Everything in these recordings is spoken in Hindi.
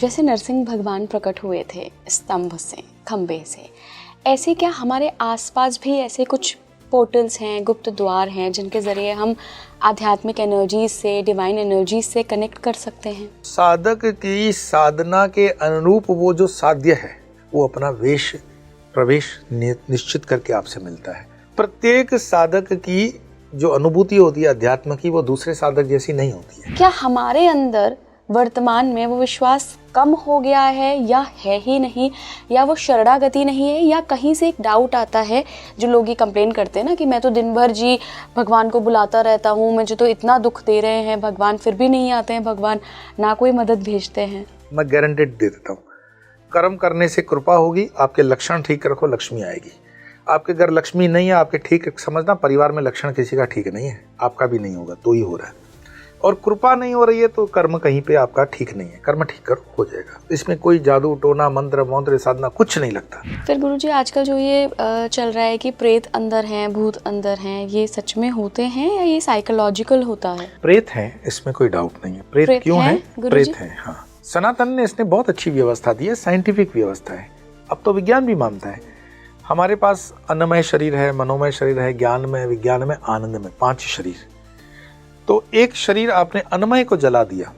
जैसे नरसिंह भगवान प्रकट हुए थे स्तंभ से, खंबे से, ऐसे क्या हमारे आसपास भी ऐसे कुछ पोर्टल्स हैं, गुप्त द्वार हैं जिनके ज़रिए हम आध्यात्मिक एनर्जी से, डिवाइन एनर्जी से कनेक्ट कर सकते हैं? साधक की साधना के अनुरूप वो जो साध्य है वो अपना प्रवेश निश्चित करके आपसे मिलता है। प्रत्येक साधक की जो अनुभूति होती है अध्यात्म की, वो दूसरे साधक जैसी नहीं होती है। क्या हमारे अंदर वर्तमान में वो विश्वास कम हो गया है या है ही नहीं, या वो शरणागति नहीं है, या कहीं से एक डाउट आता है? जो लोग ये कंप्लेन करते हैं ना कि मैं तो दिन भर जी भगवान को बुलाता रहता हूँ, मुझे तो इतना दुख दे रहे हैं भगवान, फिर भी नहीं आते हैं भगवान, ना कोई मदद भेजते हैं। मैं गारंटेड दे देता हूँ, कर्म करने से कृपा होगी, आपके लक्षण ठीक रखो, लक्ष्मी आएगी। आपके घर लक्ष्मी नहीं है, आपके ठीक समझना, परिवार में लक्षण किसी का ठीक नहीं है, आपका भी नहीं होगा तो ही हो रहा है। और कृपा नहीं हो रही है तो कर्म कहीं पे आपका ठीक नहीं है, कर्म ठीक करो, हो जाएगा। इसमें कोई जादू टोना मंत्र मंत्र साधना कुछ नहीं लगता। फिर गुरुजी आजकल जो ये चल रहा है कि प्रेत अंदर हैं, भूत अंदर हैं, ये सच में होते हैं या ये साइकोलॉजिकल होता है? प्रेत हैं, इसमें कोई डाउट नहीं है। प्रेत क्यों है? प्रेत है, हाँ। सनातन ने इसने बहुत अच्छी व्यवस्था दी है, साइंटिफिक व्यवस्था है। अब तो विज्ञान भी मानता है। हमारे पास अन्नमय शरीर है, मनोमय शरीर है, ज्ञानमय, विज्ञानमय, आनंदमय, 5 शरीर। तो एक शरीर आपने अन्नमय को जला दिया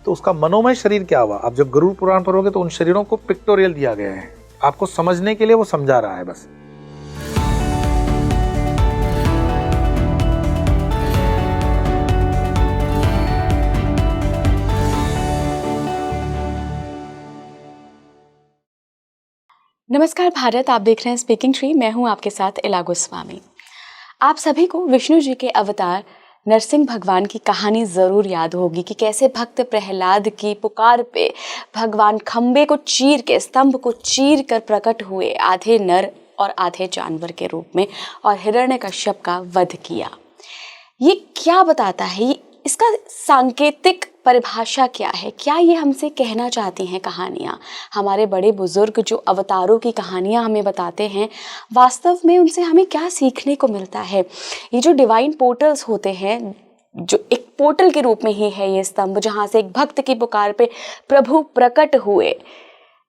तो उसका मनोमय शरीर क्या हुआ? आप जब गरुड़ पुराण पढ़ोगे तो उन शरीरों को पिक्टोरियल दिया गया है, आपको समझने के लिए वो समझा रहा है बस। नमस्कार भारत, आप देख रहे हैं स्पीकिंग ट्री। मैं हूं आपके साथ इला गोस्वामी। आप सभी को विष्णु जी के अवतार नरसिंह भगवान की कहानी ज़रूर याद होगी कि कैसे भक्त प्रहलाद की पुकार पे भगवान खंबे को चीर के, स्तंभ को चीर कर प्रकट हुए, आधे नर और आधे जानवर के रूप में, और हिरण्यकश्यप का वध किया। ये क्या बताता है? इसका सांकेतिक परिभाषा क्या है? क्या ये हमसे कहना चाहती हैं कहानियाँ? हमारे बड़े बुजुर्ग जो अवतारों की कहानियाँ हमें बताते हैं, वास्तव में उनसे हमें क्या सीखने को मिलता है? ये जो डिवाइन पोर्टल्स होते हैं, जो एक पोर्टल के रूप में ही है ये स्तंभ, जहाँ से एक भक्त की पुकार पे प्रभु प्रकट हुए,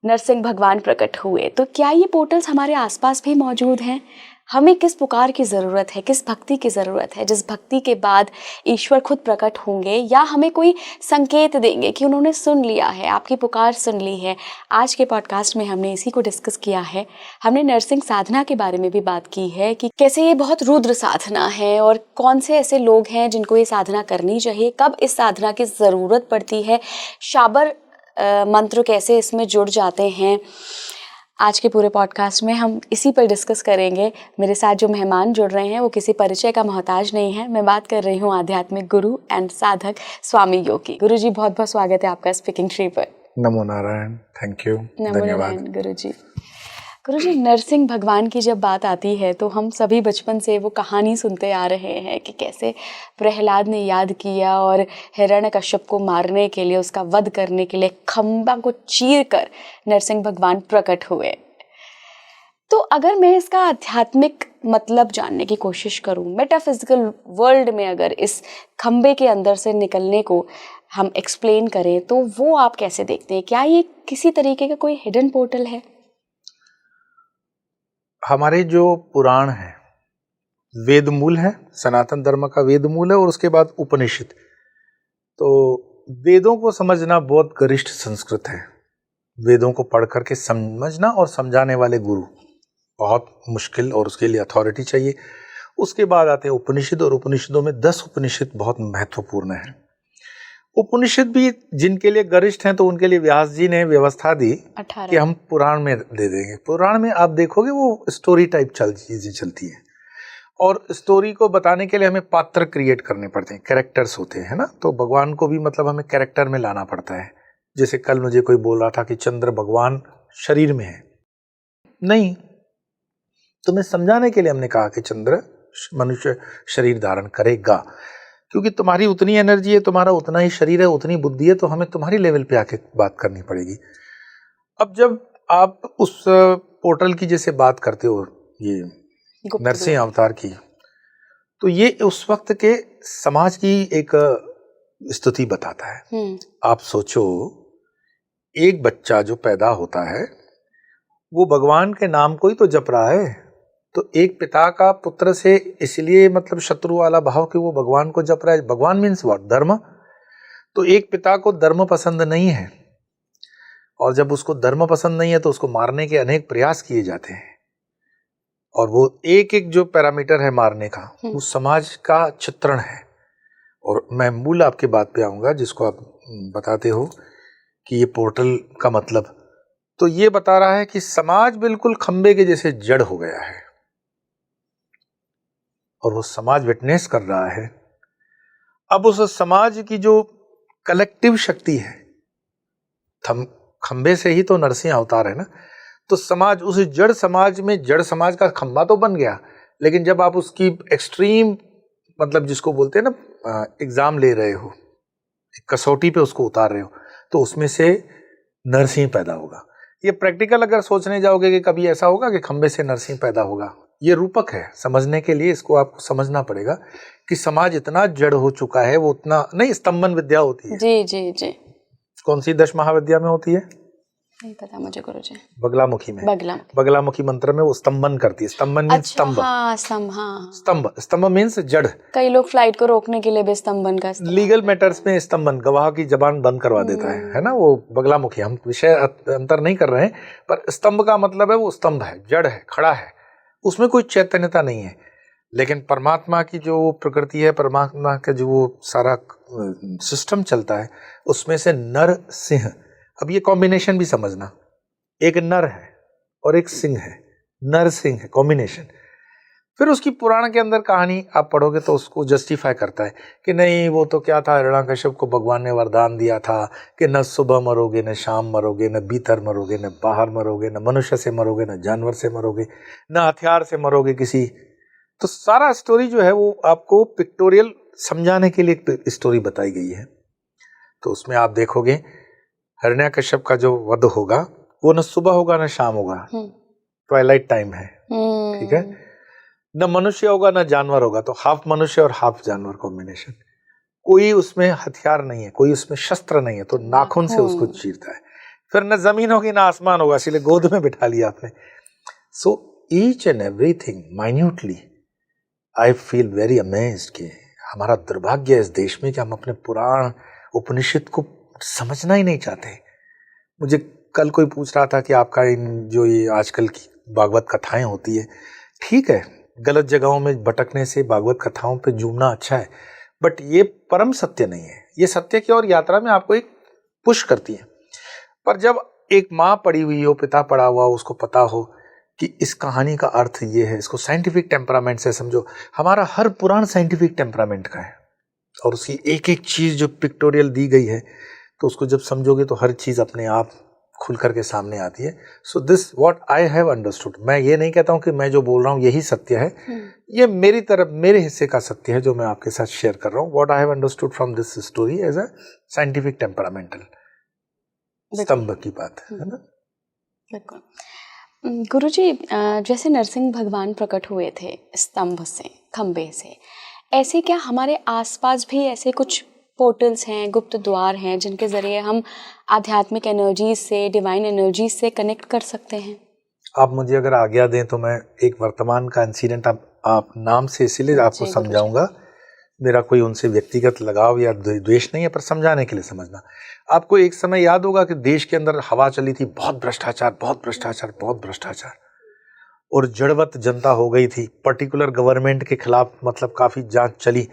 नरसिंह भगवान प्रकट हुए, तो क्या ये पोर्टल्स हमारे आसपास भी मौजूद हैं? हमें किस पुकार की ज़रूरत है, किस भक्ति की ज़रूरत है, जिस भक्ति के बाद ईश्वर खुद प्रकट होंगे या हमें कोई संकेत देंगे कि उन्होंने सुन लिया है, आपकी पुकार सुन ली है? आज के पॉडकास्ट में हमने इसी को डिस्कस किया है। हमने नरसिंह साधना के बारे में भी बात की है कि कैसे ये बहुत रुद्र साधना है और कौन से ऐसे लोग हैं जिनको ये साधना करनी चाहिए, कब इस साधना की ज़रूरत पड़ती है, शाबर मंत्र कैसे इसमें जुड़ जाते हैं। आज के पूरे पॉडकास्ट में हम इसी पर डिस्कस करेंगे। मेरे साथ जो मेहमान जुड़ रहे हैं वो किसी परिचय का मोहताज नहीं है। मैं बात कर रही हूँ आध्यात्मिक गुरु एंड साधक स्वामी योगी। गुरु जी, बहुत बहुत स्वागत है आपका स्पीकिंग ट्री पर। नमो नारायण, थैंक यू, धन्यवाद। गुरु जी, नरसिंह भगवान की जब बात आती है तो हम सभी बचपन से वो कहानी सुनते आ रहे हैं कि कैसे प्रहलाद ने याद किया और हिरण्यकश्यप को मारने के लिए, उसका वध करने के लिए खंबा को चीर कर नरसिंह भगवान प्रकट हुए। तो अगर मैं इसका आध्यात्मिक मतलब जानने की कोशिश करूं, मेटाफिजिकल वर्ल्ड में अगर इस खंबे के अंदर से निकलने को हम एक्सप्लेन करें, तो वो आप कैसे देखते हैं? क्या ये किसी तरीके का कोई हिडन पोर्टल है? हमारे जो पुराण है, वेद मूल है, सनातन धर्म का वेद मूल है, और उसके बाद उपनिषद। तो वेदों को समझना बहुत गरिष्ठ संस्कृत है। वेदों को पढ़ करके समझना और समझाने वाले गुरु बहुत मुश्किल, और उसके लिए अथॉरिटी चाहिए। उसके बाद आते हैं उपनिषद, और उपनिषदों में 10 उपनिषद बहुत महत्वपूर्ण है। उपनिषद भी जिनके लिए गरिष्ठ हैं तो उनके लिए व्यास जी ने व्यवस्था दी कि हम पुराण में दे देंगे। पुराण में आप देखोगे वो स्टोरी टाइप चीजें चलती है, और स्टोरी को बताने के लिए हमें पात्र क्रिएट करने पड़ते हैं, कैरेक्टर्स होते हैं ना। तो भगवान को भी मतलब हमें कैरेक्टर में लाना पड़ता है। जैसे कल मुझे कोई बोल रहा था कि चंद्र भगवान शरीर में है, नहीं, तुम्हें समझाने के लिए हमने कहा कि चंद्र मनुष्य शरीर धारण करेगा, क्योंकि तुम्हारी उतनी एनर्जी है, तुम्हारा उतना ही शरीर है, उतनी बुद्धि है, तो हमें तुम्हारी लेवल पे आके बात करनी पड़ेगी। अब जब आप उस पोर्टल की जैसे बात करते हो, ये नरसिंह अवतार की, तो ये उस वक्त के समाज की एक स्तुति बताता है। आप सोचो एक बच्चा जो पैदा होता है वो भगवान के नाम को ही तो जप रहा है। तो एक पिता का पुत्र से इसलिए मतलब शत्रु वाला भाव कि वो भगवान को जप रहा है। भगवान मीन्स व्हाट? धर्म। तो एक पिता को धर्म पसंद नहीं है, और जब उसको धर्म पसंद नहीं है तो उसको मारने के अनेक प्रयास किए जाते हैं, और वो एक एक जो पैरामीटर है मारने का वो समाज का चित्रण है। और मैं मूल आपके बात पे आऊंगा जिसको आप बताते हो कि ये पोर्टल का मतलब, तो ये बता रहा है कि समाज बिल्कुल खंबे के जैसे जड़ हो गया है, और वो समाज विटनेस कर रहा है। अब उस समाज की जो कलेक्टिव शक्ति है, खंबे से ही तो नरसिंह अवतार है ना, तो समाज उस जड़ समाज में, जड़ समाज का खंबा तो बन गया, लेकिन जब आप उसकी एक्सट्रीम मतलब जिसको बोलते हैं ना एग्जाम ले रहे हो, कसौटी पे उसको उतार रहे हो, तो उसमें से नरसिंह पैदा होगा। ये प्रैक्टिकल अगर सोचने जाओगे कि कभी ऐसा होगा कि खंबे से नरसिंह पैदा होगा, ये रूपक है। समझने के लिए इसको आपको समझना पड़ेगा कि समाज इतना जड़ हो चुका है, वो उतना नहीं। स्तंभन विद्या होती है जी जी जी। कौन सी 10 महाविद्या में होती है? नहीं पता मुझे गुरुजी। बगलामुखी में। बगला। बगलामुखी मंत्र में वो स्तंभन करती है। स्तंभन मीन्स अच्छा, स्तंभ। हाँ, स्तंभ, हाँ। स्तंभ, स्तंभ मीन्स जड़। कई लोग फ्लाइट को रोकने के लिए भी स्तंभन का इस्तेमाल लीगल मैटर्स में स्तंभन गवाह की जबान बंद करवा देता है ना, वो बगलामुखी। हम विषय अंतर नहीं कर रहे हैं, पर स्तंभ का मतलब है वो स्तंभ है, जड़ है, खड़ा है, उसमें कोई चैतन्यता नहीं है। लेकिन परमात्मा की जो प्रकृति है, परमात्मा का जो वो सारा सिस्टम चलता है, उसमें से नर सिंह, अब ये कॉम्बिनेशन भी समझना, एक नर है और एक सिंह है, नर सिंह है कॉम्बिनेशन। फिर उसकी पुराण के अंदर कहानी आप पढ़ोगे तो उसको जस्टिफाई करता है कि नहीं वो तो क्या था, हिरण्यकश्यप को भगवान ने वरदान दिया था कि न सुबह मरोगे, न शाम मरोगे, न भीतर मरोगे, न बाहर मरोगे, न मनुष्य से मरोगे, न जानवर से मरोगे, न हथियार से मरोगे किसी। तो सारा स्टोरी जो है वो आपको पिक्टोरियल समझाने के लिए एक स्टोरी बताई गई है। तो उसमें आप देखोगे हिरण्यकश्यप का जो वध होगा वो न सुबह होगा न शाम होगा, ट्वाइलाइट टाइम है, ठीक है। न मनुष्य होगा न जानवर होगा, तो हाफ मनुष्य और हाफ जानवर कॉम्बिनेशन। कोई उसमें हथियार नहीं है, कोई उसमें शस्त्र नहीं है, तो नाखून से उसको चीरता है। फिर न जमीन होगी न आसमान होगा, इसलिए गोद में बिठा लिया आपने। So each and everything minutely I feel very amazed कि हमारा दुर्भाग्य है इस देश में कि हम अपने पुराण उपनिषद को समझना ही नहीं चाहते। मुझे कल कोई पूछ रहा था कि आपका इन जो ये आजकल की भागवत कथाएं होती है, ठीक है, गलत जगहों में भटकने से भागवत कथाओं पे झूमना अच्छा है, बट ये परम सत्य नहीं है। ये सत्य की ओर यात्रा में आपको एक पुश करती है। पर जब एक माँ पड़ी हुई हो, पिता पड़ा हुआ हो, उसको पता हो कि इस कहानी का अर्थ ये है, इसको साइंटिफिक टेम्परामेंट से समझो। हमारा हर पुराण साइंटिफिक टेम्परामेंट का है, और उसकी एक एक चीज जो पिक्टोरियल दी गई है, तो उसको जब समझोगे तो हर चीज अपने आप खुल करके सामने आती है। So this what I have understood. मैं ये नहीं कहता हूँ कि मैं जो बोल रहा हूँ यही सत्य है, ये मेरी तरफ, मेरे हिस्से का सत्य है जो मैं आपके साथ शेयर कर रहा हूँ। What I have understood from this story as a scientific temperamental स्तंभ की बात है ना। बिल्कुल। गुरुजी, जैसे नरसिंह भगवान प्रकट हुए थे स्तंभ से, खंबे से, ऐसे क्या हमारे आसपास भी ऐसे कुछ पोर्टल्स हैं, गुप्त द्वार हैं, जिनके जरिए हम आध्यात्मिक एनर्जी से, डिवाइन एनर्जी से कनेक्ट कर सकते हैं? आप मुझे अगर आज्ञा दें तो मैं एक वर्तमान का इंसिडेंट आप नाम से इसीलिए आपको समझाऊंगा। मेरा कोई उनसे व्यक्तिगत लगाव या द्वेष नहीं है, पर समझाने के लिए समझना। आपको एक समय याद होगा कि देश के अंदर हवा चली थी, बहुत भ्रष्टाचार, बहुत भ्रष्टाचार, बहुत भ्रष्टाचार, और जड़वत जनता हो गई थी। पर्टिकुलर गवर्नमेंट के खिलाफ मतलब काफी जांच चली,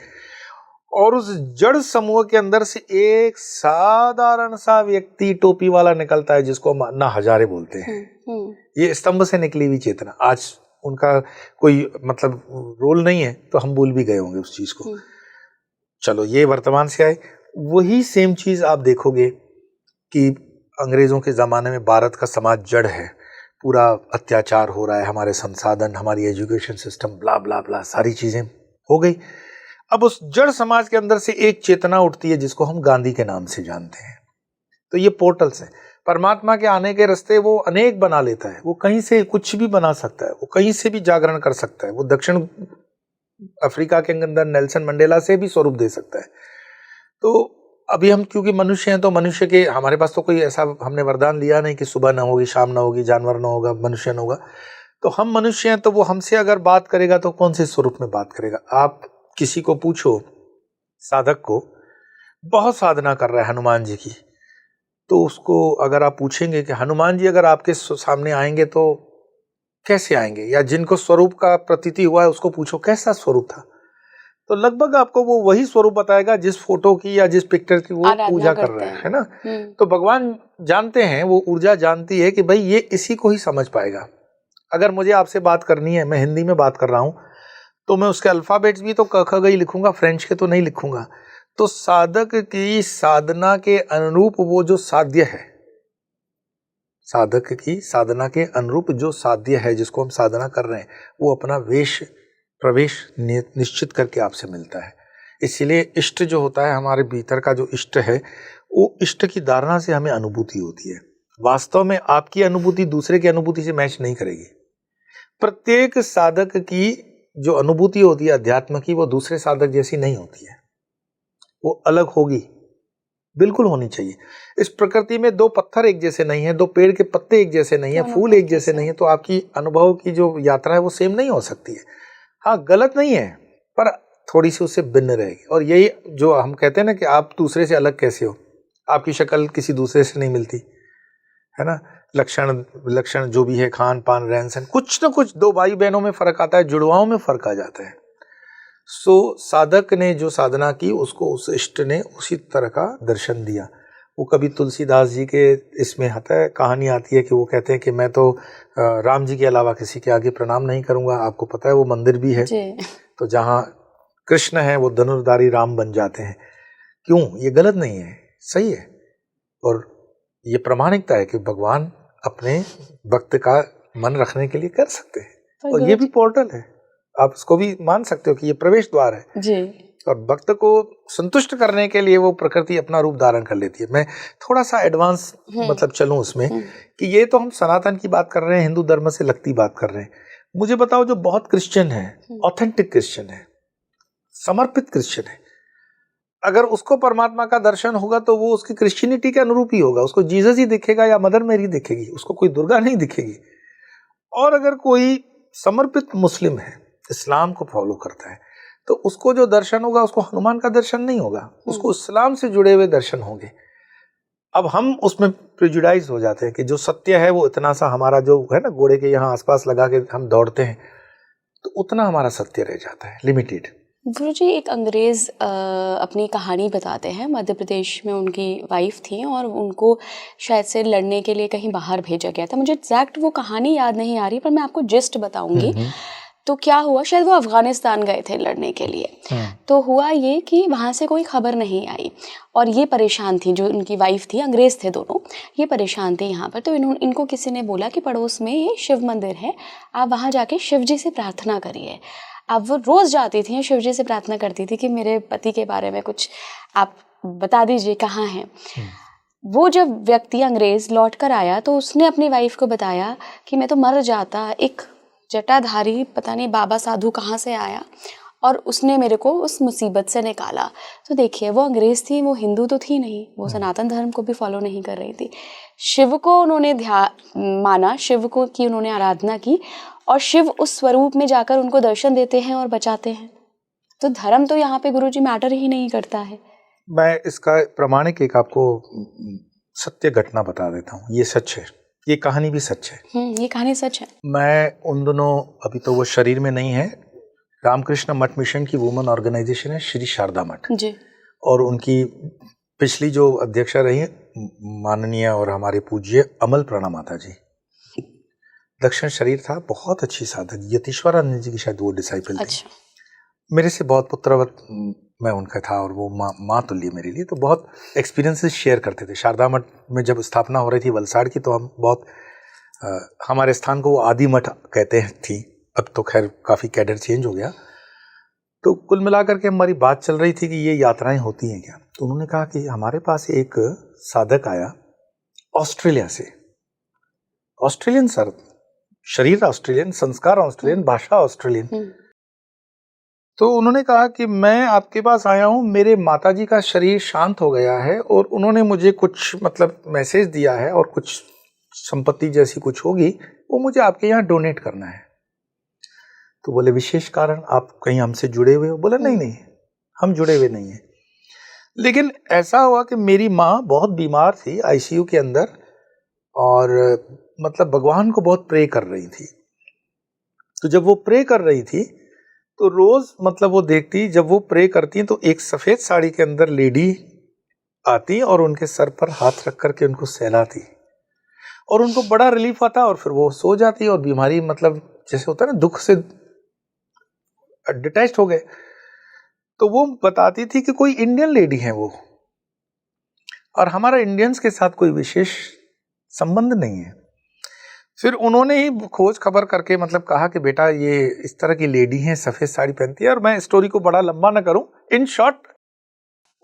और उस जड़ समूह के अंदर से एक साधारण सा व्यक्ति टोपी वाला निकलता है, जिसको हम अन्ना हजारे बोलते हैं। ये स्तंभ से निकली हुई चेतना। आज उनका कोई मतलब रोल नहीं है, तो हम भूल भी गए होंगे उस चीज को। चलो, ये वर्तमान से आए। वही सेम चीज आप देखोगे कि अंग्रेजों के जमाने में भारत का समाज जड़ है, पूरा अत्याचार हो रहा है, हमारे संसाधन, हमारी एजुकेशन सिस्टम, ब्ला ब्ला ब्ला, सारी चीजें हो गई। अब उस जड़ समाज के अंदर से एक चेतना उठती है जिसको हम गांधी के नाम से जानते हैं। तो ये पोर्टल्स है। परमात्मा के आने के रास्ते वो अनेक बना लेता है। वो कहीं से कुछ भी बना सकता है, वो कहीं से भी जागरण कर सकता है। वो दक्षिण अफ्रीका के अंदर नेल्सन मंडेला से भी स्वरूप दे सकता है। तो अभी हम क्योंकि मनुष्य हैं तो मनुष्य के, हमारे पास तो कोई ऐसा हमने वरदान लिया नहीं कि सुबह ना होगी, शाम ना होगी, जानवर ना होगा, मनुष्य ना होगा। तो हम मनुष्य हैं, तो वो हमसे अगर बात करेगा तो कौन से स्वरूप में बात करेगा? आप किसी को पूछो, साधक को, बहुत साधना कर रहा है हनुमान जी की, तो उसको अगर आप पूछेंगे कि हनुमान जी अगर आपके सामने आएंगे तो कैसे आएंगे, या जिनको स्वरूप का प्रतीति हुआ है उसको पूछो कैसा स्वरूप था, तो लगभग आपको वो वही स्वरूप बताएगा जिस फोटो की या जिस पिक्चर की वो आराधना पूजा कर करते रहा हैं। है ना। तो भगवान जानते हैं, वो ऊर्जा जानती है कि भाई ये इसी को ही समझ पाएगा। अगर मुझे आपसे बात करनी है, मैं हिंदी में बात कर रहा हूं, तो मैं उसके अल्फाबेट्स भी तो क ख ग ही लिखूंगा, फ्रेंच के तो नहीं लिखूंगा। तो साधक की साधना के अनुरूप वो जो साध्य है, साधक की साधना के अनुरूप जो साध्य है, जिसको हम साधना कर रहे हैं, वो अपना वेश प्रवेश निश्चित करके आपसे मिलता है। इसीलिए इष्ट जो होता है, हमारे भीतर का जो इष्ट है, वो इष्ट की धारणा से हमें अनुभूति होती है। वास्तव में आपकी अनुभूति दूसरे की अनुभूति से मैच नहीं करेगी। प्रत्येक साधक की जो अनुभूति होती है अध्यात्म की, वो दूसरे साधक जैसी नहीं होती है, वो अलग होगी, बिल्कुल होनी चाहिए। इस प्रकृति में दो पत्थर एक जैसे नहीं है, दो पेड़ के पत्ते एक जैसे नहीं है, फूल एक जैसे नहीं है, तो आपकी अनुभव की जो यात्रा है वो सेम नहीं हो सकती है। हाँ, गलत नहीं है, पर थोड़ी सी उससे भिन्न रहेगी। और यही जो हम कहते हैं ना कि आप दूसरे से अलग कैसे हो, आपकी शक्ल किसी दूसरे से नहीं मिलती है ना, लक्षण जो भी है, खान पान रहन सहन, कुछ ना कुछ दो भाई बहनों में फर्क आता है, जुड़वाओं में फर्क आ जाता है। सो साधक ने जो साधना की, उसको उस इष्ट ने उसी तरह का दर्शन दिया। वो कभी तुलसीदास जी के इसमें आता है, कहानी आती है कि वो कहते हैं कि मैं तो राम जी के अलावा किसी के आगे प्रणाम नहीं करूंगा। आपको पता है वो मंदिर भी है, तो जहाँ कृष्ण है वो धनुर्धारी राम बन जाते हैं। क्यों? ये गलत नहीं है, सही है। और ये प्रामाणिकता है कि भगवान अपने भक्त का मन रखने के लिए कर सकते हैं। और ये भी पोर्टल है, आप इसको भी मान सकते हो कि ये प्रवेश द्वार है जी। और भक्त को संतुष्ट करने के लिए वो प्रकृति अपना रूप धारण कर लेती है। मैं थोड़ा सा एडवांस मतलब चलूं उसमें कि ये तो हम सनातन की बात कर रहे हैं, हिंदू धर्म से लगती बात कर रहे हैं। मुझे बताओ, जो बहुत क्रिश्चियन है, ऑथेंटिक क्रिश्चियन है, समर्पित क्रिश्चियन है, अगर उसको परमात्मा का दर्शन होगा तो वो उसकी क्रिश्चियनिटी के अनुरूप ही होगा। उसको जीसस ही दिखेगा या मदर मैरी दिखेगी, उसको कोई दुर्गा नहीं दिखेगी। और अगर कोई समर्पित मुस्लिम है, इस्लाम को फॉलो करता है, तो उसको जो दर्शन होगा, उसको हनुमान का दर्शन नहीं होगा, उसको इस्लाम से जुड़े हुए दर्शन होंगे। अब हम उसमें प्रेजुडाइज हो जाते हैं कि जो सत्य है वो इतना सा, हमारा जो है ना घोड़े के यहाँ आसपास लगा के हम दौड़ते हैं, तो उतना हमारा सत्य रह जाता है, लिमिटेड। गुरुजी, एक अंग्रेज़ अपनी कहानी बताते हैं। मध्य प्रदेश में उनकी वाइफ थी और उनको शायद से लड़ने के लिए कहीं बाहर भेजा गया था। मुझे एग्जैक्ट वो कहानी याद नहीं आ रही, पर मैं आपको जिस्ट बताऊंगी। तो क्या हुआ, शायद वो अफ़गानिस्तान गए थे लड़ने के लिए। तो हुआ ये कि वहाँ से कोई खबर नहीं आई और ये परेशान थी, जो उनकी वाइफ थी, अंग्रेज़ थे दोनों, ये परेशान थे यहाँ पर। तो इनको किसी ने बोला कि पड़ोस में ये शिव मंदिर है, आप वहाँ जाके शिव जी से प्रार्थना करिए। अब वो रोज़ जाती थी, शिव जी से प्रार्थना करती थी कि मेरे पति के बारे में कुछ आप बता दीजिए, कहाँ हैं। वो जब व्यक्ति अंग्रेज़ लौट कर आया तो उसने अपनी वाइफ को बताया कि मैं तो मर जाता, एक जटाधारी पता नहीं बाबा साधु कहाँ से आया और उसने मेरे को उस मुसीबत से निकाला। तो देखिए, वो अंग्रेज़ थी, वो हिंदू तो थी नहीं, वो सनातन धर्म को भी फॉलो नहीं कर रही थी। शिव को उन्होंने माना, शिव को की उन्होंने आराधना की, और शिव उस स्वरूप में जाकर उनको दर्शन देते हैं और बचाते हैं। तो धर्म तो यहाँ पे गुरुजी मैटर ही नहीं करता है। मैं इसका प्रमाणिक एक आपको सत्य घटना बता देता हूँ, ये सच है, ये कहानी भी सच है। ये कहानी सच है। मैं उन दोनों, अभी तो वो शरीर में नहीं है, रामकृष्ण मठ मिशन की वुमन ऑर्गेनाइजेशन है श्री शारदा मठ जी, और उनकी पिछली जो अध्यक्षा रही माननीय और हमारे पूज्य अमल प्रणा माता जी, दक्षिण शरीर था, बहुत अच्छी साधक, यतीश्वरानंद जी की शायद वो डिसाइपल थी। मेरे से बहुत पुत्रवत मैं उनका था और वो माँ तुल्य मेरे लिए, तो बहुत एक्सपीरियंसेस शेयर करते थे। शारदा मठ में जब स्थापना हो रही थी वलसाड़ की, तो हम बहुत हमारे स्थान को वो आदि मठ कहते थी, अब तो खैर काफ़ी कैडर चेंज हो गया। तो कुल मिलाकर के हमारी बात चल रही थी कि ये यात्राएं होती हैं क्या। तो उन्होंने कहा कि हमारे पास एक साधक आया ऑस्ट्रेलिया से, ऑस्ट्रेलियन सर, शरीर ऑस्ट्रेलियन, संस्कार ऑस्ट्रेलियन, भाषा ऑस्ट्रेलियन। तो उन्होंने कहा कि मैं आपके पास आया हूँ, मेरे माताजी का शरीर शांत हो गया है और उन्होंने मुझे कुछ मतलब मैसेज दिया है और कुछ संपत्ति जैसी कुछ होगी वो मुझे आपके यहाँ डोनेट करना है। तो बोले विशेष कारण, आप कहीं हमसे जुड़े हुए हो? बोला नहीं नहीं, हम जुड़े हुए नहीं हैं। लेकिन ऐसा हुआ कि मेरी माँ बहुत बीमार थी आईसीयू के अंदर और मतलब भगवान को बहुत प्रे कर रही थी। तो जब वो प्रे कर रही थी तो रोज मतलब वो देखती, जब वो प्रे करती तो एक सफेद साड़ी के अंदर लेडी आती और उनके सर पर हाथ रख करके उनको सहलाती और उनको बड़ा रिलीफ आता और फिर वो सो जाती और बीमारी मतलब जैसे होता है ना, दुख से डिटैच्ड हो गए। तो वो बताती थी कि कोई इंडियन लेडी है वो, और हमारा इंडियंस के साथ कोई विशेष संबंध नहीं है। फिर उन्होंने ही खोज खबर करके मतलब कहा कि बेटा ये इस तरह की लेडी है, सफेद साड़ी पहनती है। और मैं स्टोरी को बड़ा लंबा ना करूं, इन शॉर्ट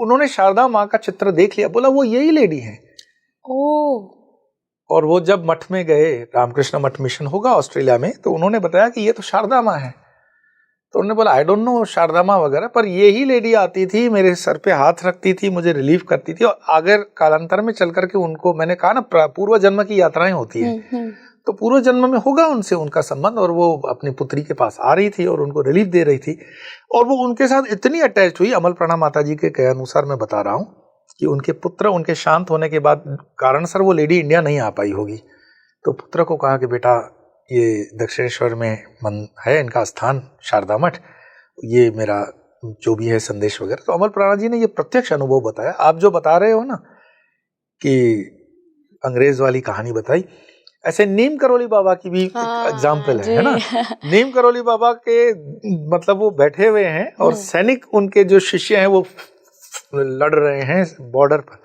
उन्होंने शारदा माँ का चित्र देख लिया, बोला वो यही लेडी है। और वो जब मठ में गए, रामकृष्ण मठ मिशन होगा ऑस्ट्रेलिया में, तो उन्होंने बताया कि ये तो शारदा माँ है। तो उन्होंने बोला आई डोंट नो शारदा माँ वगैरह, पर ये ही लेडी आती थी, मेरे सर पे हाथ रखती थी, मुझे रिलीफ करती थी। और अगर कालांतर में चल करके उनको, मैंने कहा ना पूर्व जन्म की यात्राएं होती है, तो पूर्व जन्म में होगा उनसे उनका संबंध, और वो अपनी पुत्री के पास आ रही थी और उनको रिलीफ दे रही थी। और वो उनके साथ इतनी अटैच हुई, अमल प्रणा माता जी के अनुसार मैं बता रहा हूँ, कि उनके पुत्र उनके शांत होने के बाद कारण सर वो लेडी इंडिया नहीं आ पाई होगी, तो पुत्र को कहा कि बेटा ये दक्षिणेश्वर में मन है इनका स्थान शारदा मठ, ये मेरा जो भी है संदेश वगैरह। तो अमल प्राणा जी ने ये प्रत्यक्ष अनुभव बताया। आप जो बता रहे हो ना कि अंग्रेज वाली कहानी बताई, ऐसे नीम करोली बाबा की भी एग्जाम्पल है ना। नीम करोली बाबा के मतलब वो बैठे हुए हैं और सैनिक उनके जो शिष्य हैं वो लड़ रहे हैं बॉर्डर पर,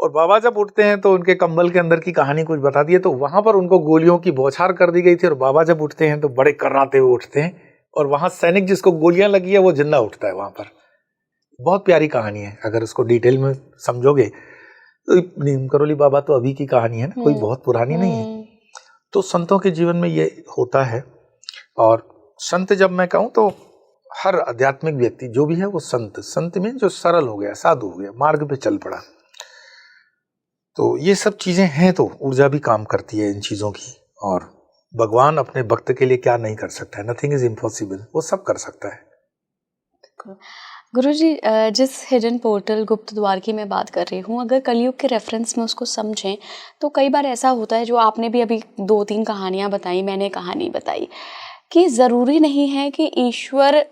और बाबा जब उठते हैं तो उनके कंबल के अंदर की कहानी कुछ बता दी है, तो वहां पर उनको गोलियों की बौछार कर दी गई थी, और बाबा जब उठते हैं तो बड़े कर्राते हुए उठते हैं, और वहां सैनिक जिसको गोलियां लगी है वो जिंदा उठता है वहां पर। बहुत प्यारी कहानी है, अगर उसको डिटेल में समझोगे तो। नीम करोली बाबा तो अभी की कहानी है ना, कोई बहुत पुरानी नहीं है। तो संतों के जीवन में ये होता है। और संत जब मैं कहूँ तो हर आध्यात्मिक व्यक्ति जो भी है वो संत में जो सरल हो गया, साधु हो गया, मार्ग पे चल पड़ा। तो ये सब चीजें हैं, तो ऊर्जा भी काम करती है इन चीजों की। और भगवान अपने भक्त के लिए क्या नहीं कर सकता है, नथिंग इज इम्पॉसिबल, वो सब कर सकता है। गुरुजी, जिस हिडन पोर्टल गुप्त द्वार की मैं बात कर रही हूँ, अगर कलयुग के रेफरेंस में उसको समझें तो कई बार ऐसा होता है, जो आपने भी अभी 2-3 कहानियाँ बताई, मैंने कहानी बताई, कि ज़रूरी नहीं है कि ईश्वर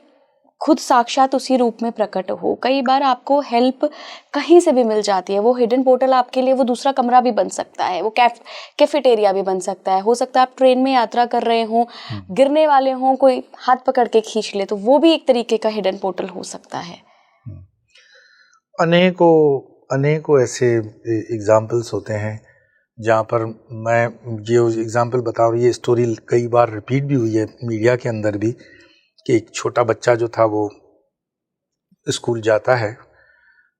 खुद साक्षात उसी रूप में प्रकट हो। कई बार आपको हेल्प कहीं से भी मिल जाती है। वो हिडन पोर्टल आपके लिए वो दूसरा कमरा भी बन सकता है, वो कैफेटेरिया भी बन सकता है। हो सकता है आप ट्रेन में यात्रा कर रहे हों, गिरने वाले हों, कोई हाथ पकड़ के खींच ले, तो वो भी एक तरीके का हिडन पोर्टल हो सकता है। अनेकों ऐसे एग्जाम्पल्स होते हैं जहाँ पर मैं जो एग्जाम्पल बता रहा हूँ, ये स्टोरी कई बार रिपीट भी हुई है मीडिया के अंदर भी, कि एक छोटा बच्चा जो था वो स्कूल जाता है,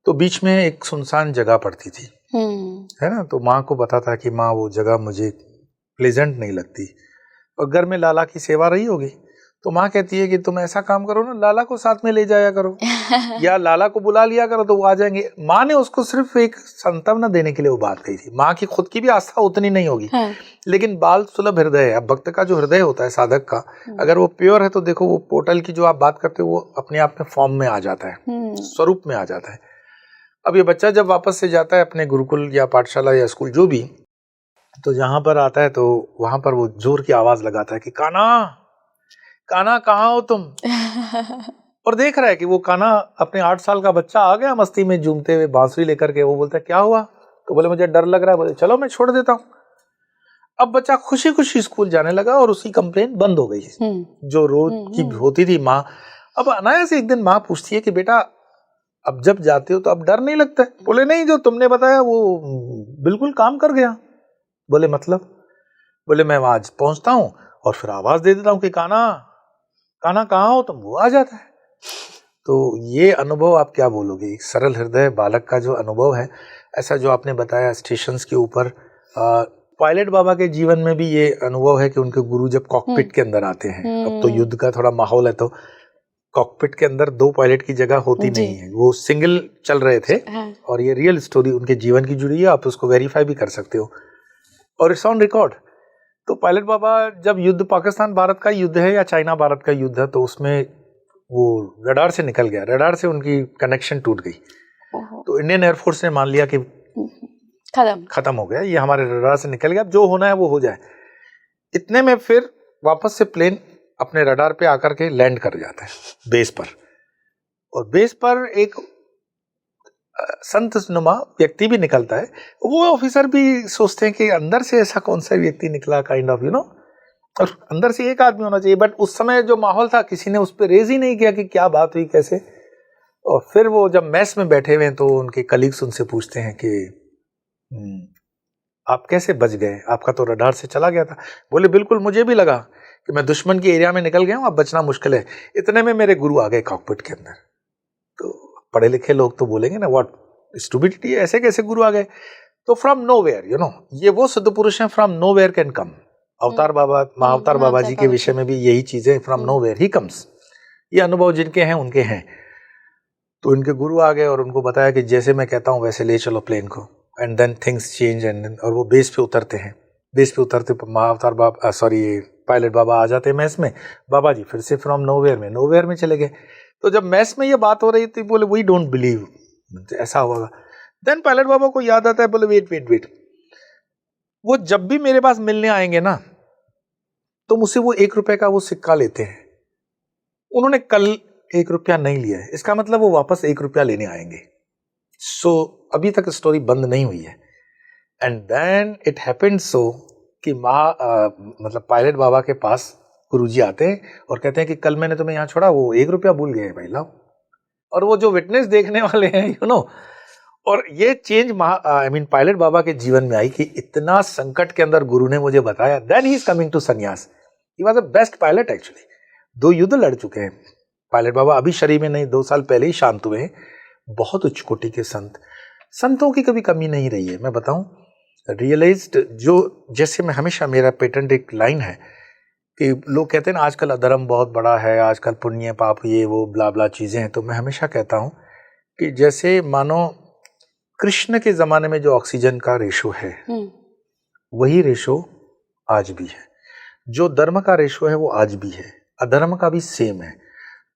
तो बीच में एक सुनसान जगह पड़ती थी, है ना। तो माँ को पता था कि माँ वो जगह मुझे प्लेजेंट नहीं लगती, और घर में लाला की सेवा रही होगी, तो माँ कहती है कि तुम ऐसा काम करो ना, लाला को साथ में ले जाया करो या लाला को बुला लिया करो तो वो आ जाएंगे। माँ ने उसको सिर्फ एक सांत्वना देने के लिए वो बात कही थी। माँ की खुद की भी आस्था उतनी नहीं होगी, लेकिन बाल सुलभ हृदय है। अब भक्त का जो हृदय होता है साधक का, अगर वो प्योर है तो देखो वो पोर्टल की जो आप बात करते हो वो अपने आप में फॉर्म में आ जाता है, स्वरूप में आ जाता है। अब ये बच्चा जब वापस से जाता है अपने गुरुकुल या पाठशाला या स्कूल जो भी, तो जहां पर आता है तो वहां पर वो जोर की आवाज लगाता है कि काना काना कहाँ हो तुम। और देख रहा है कि वो काना अपने 8 साल का बच्चा आ गया मस्ती में झूमते हुए बांसुरी लेकर के। वो बोलता है क्या हुआ, तो बोले मुझे डर लग रहा है। बोले चलो मैं छोड़ देता हूँ। अब बच्चा खुशी खुशी स्कूल जाने लगा और उसकी कंप्लेंट बंद हो गई जो रोज की होती थी। माँ अब अनायास एक दिन माँ पूछती है कि बेटा अब जब जाते हो तो अब डर नहीं लगता है? बोले नहीं, जो तुमने बताया वो बिल्कुल काम कर गया। बोले मतलब? बोले मैं आज पहुंचता हूँ और फिर आवाज दे देता हूँ कि काना काना कहाँ हो तुम, वो आ जाता है। तो ये अनुभव आप क्या बोलोगे, एक सरल हृदय बालक का जो अनुभव है, ऐसा जो आपने बताया स्टेशन के ऊपर, पायलट बाबा के जीवन में भी ये अनुभव है कि उनके गुरु जब कॉकपिट के अंदर आते हैं, अब तो युद्ध का थोड़ा माहौल है, तो कॉकपिट के अंदर दो पायलट की जगह होती जी। नहीं है, वो सिंगल चल रहे थे। हाँ। और ये रियल स्टोरी उनके जीवन की जुड़ी है, आप उसको वेरीफाई भी कर सकते हो और इट्स ऑन रिकॉर्ड। तो पायलट बाबा जब युद्ध, पाकिस्तान भारत का युद्ध है या चाइना भारत का युद्ध है, तो उसमें वो रडार से निकल गया, रडार से उनकी कनेक्शन टूट गई। ओहो। तो इंडियन एयरफोर्स ने मान लिया कि खत्म हो गया, ये हमारे रडार से निकल गया, अब जो होना है वो हो जाए। इतने में फिर वापस से प्लेन अपने रडार पे आकर के लैंड कर जाता है बेस पर, और बेस पर एक संत नुमा व्यक्ति भी निकलता है। वो ऑफिसर भी सोचते हैं कि अंदर से ऐसा कौन सा व्यक्ति निकला, काइंड ऑफ और अंदर से एक आदमी होना चाहिए। बट उस समय जो माहौल था, किसी ने उस पर रेज ही नहीं किया कि क्या बात हुई, कैसे। और फिर वो जब मैस में बैठे हुए हैं तो उनके कलीग्स उनसे पूछते हैं कि आप कैसे बच गए, आपका तो रडार से चला गया था। बोले बिल्कुल, मुझे भी लगा कि मैं दुश्मन के एरिया में निकल गया हूँ, अब बचना मुश्किल है। इतने में मेरे गुरु आ गए कॉकपिट के अंदर। तो पढ़े लिखे लोग तो बोलेंगे ना, व्हाट स्टूपिडिटी, ऐसे कैसे गुरु आ गए। तो फ्रॉम नोवेयर, ये वो सिद्ध पुरुष हैं, फ्रॉम नोवेयर कैन कम। अवतार बाबा, महाअवतार बाबा जी के विषय में भी यही चीजें, फ्रॉम नोवेयर ही कम्स। ये अनुभव जिनके हैं उनके हैं। तो इनके गुरु आ गए और उनको बताया कि जैसे मैं कहता हूँ वैसे ले चलो प्लेन को, एंड देन थिंग्स चेंज। और वो बेस पे उतरते हैं। बेस पे उतरते महाअवतार बाबा, पायलट बाबा आ जाते हैं मैस में। बाबा जी फिर से फ्रॉम नोवेयर में चले गए। तो जब मैस में ये बात हो रही थी, बोले वी डोंट बिलीव ऐसा होगा। देन पायलट बाबा को याद आता है, बोले वेट, वो जब भी मेरे पास मिलने आएंगे ना, तो मुझसे वो 1 रुपए का वो सिक्का लेते हैं। उन्होंने कल 1 रुपया नहीं लिया है, इसका मतलब वो वापस 1 रुपया लेने आएंगे। सो अभी तक स्टोरी बंद नहीं हुई है। And then it happened so कि पायलट बाबा के पास गुरुजी आते हैं और कहते हैं कि कल मैंने तुम्हें यहाँ छोड़ा, वो 1 रुपया भूल गए भाई, लाओ। और वो जो विटनेस देखने वाले हैं, और ये चेंज पायलट बाबा के जीवन में आई कि इतना संकट के अंदर गुरु ने मुझे बताया। Then he is coming to संन्यास। He was a best pilot actually. 2 युद्ध लड़ चुके हैं पायलट बाबा, अभी शरीर में नहीं, 2 साल पहले ही शांत हुए हैं। बहुत उच्च कोटि के संतों की कभी कमी नहीं रही है। मैं बताऊं, रियलाइज्ड, जो जैसे मैं हमेशा, मेरा पेटेंट एक लाइन है कि लोग कहते हैं ना आजकल अधर्म बहुत बड़ा है, आजकल पुण्य पाप ये वो ब्ला ब्ला चीजें हैं। तो मैं हमेशा कहता हूं कि जैसे मानो कृष्ण के जमाने में जो ऑक्सीजन का रेशो है, वही रेशो आज भी है। जो धर्म का रेशो है वो आज भी है, अधर्म का भी सेम है।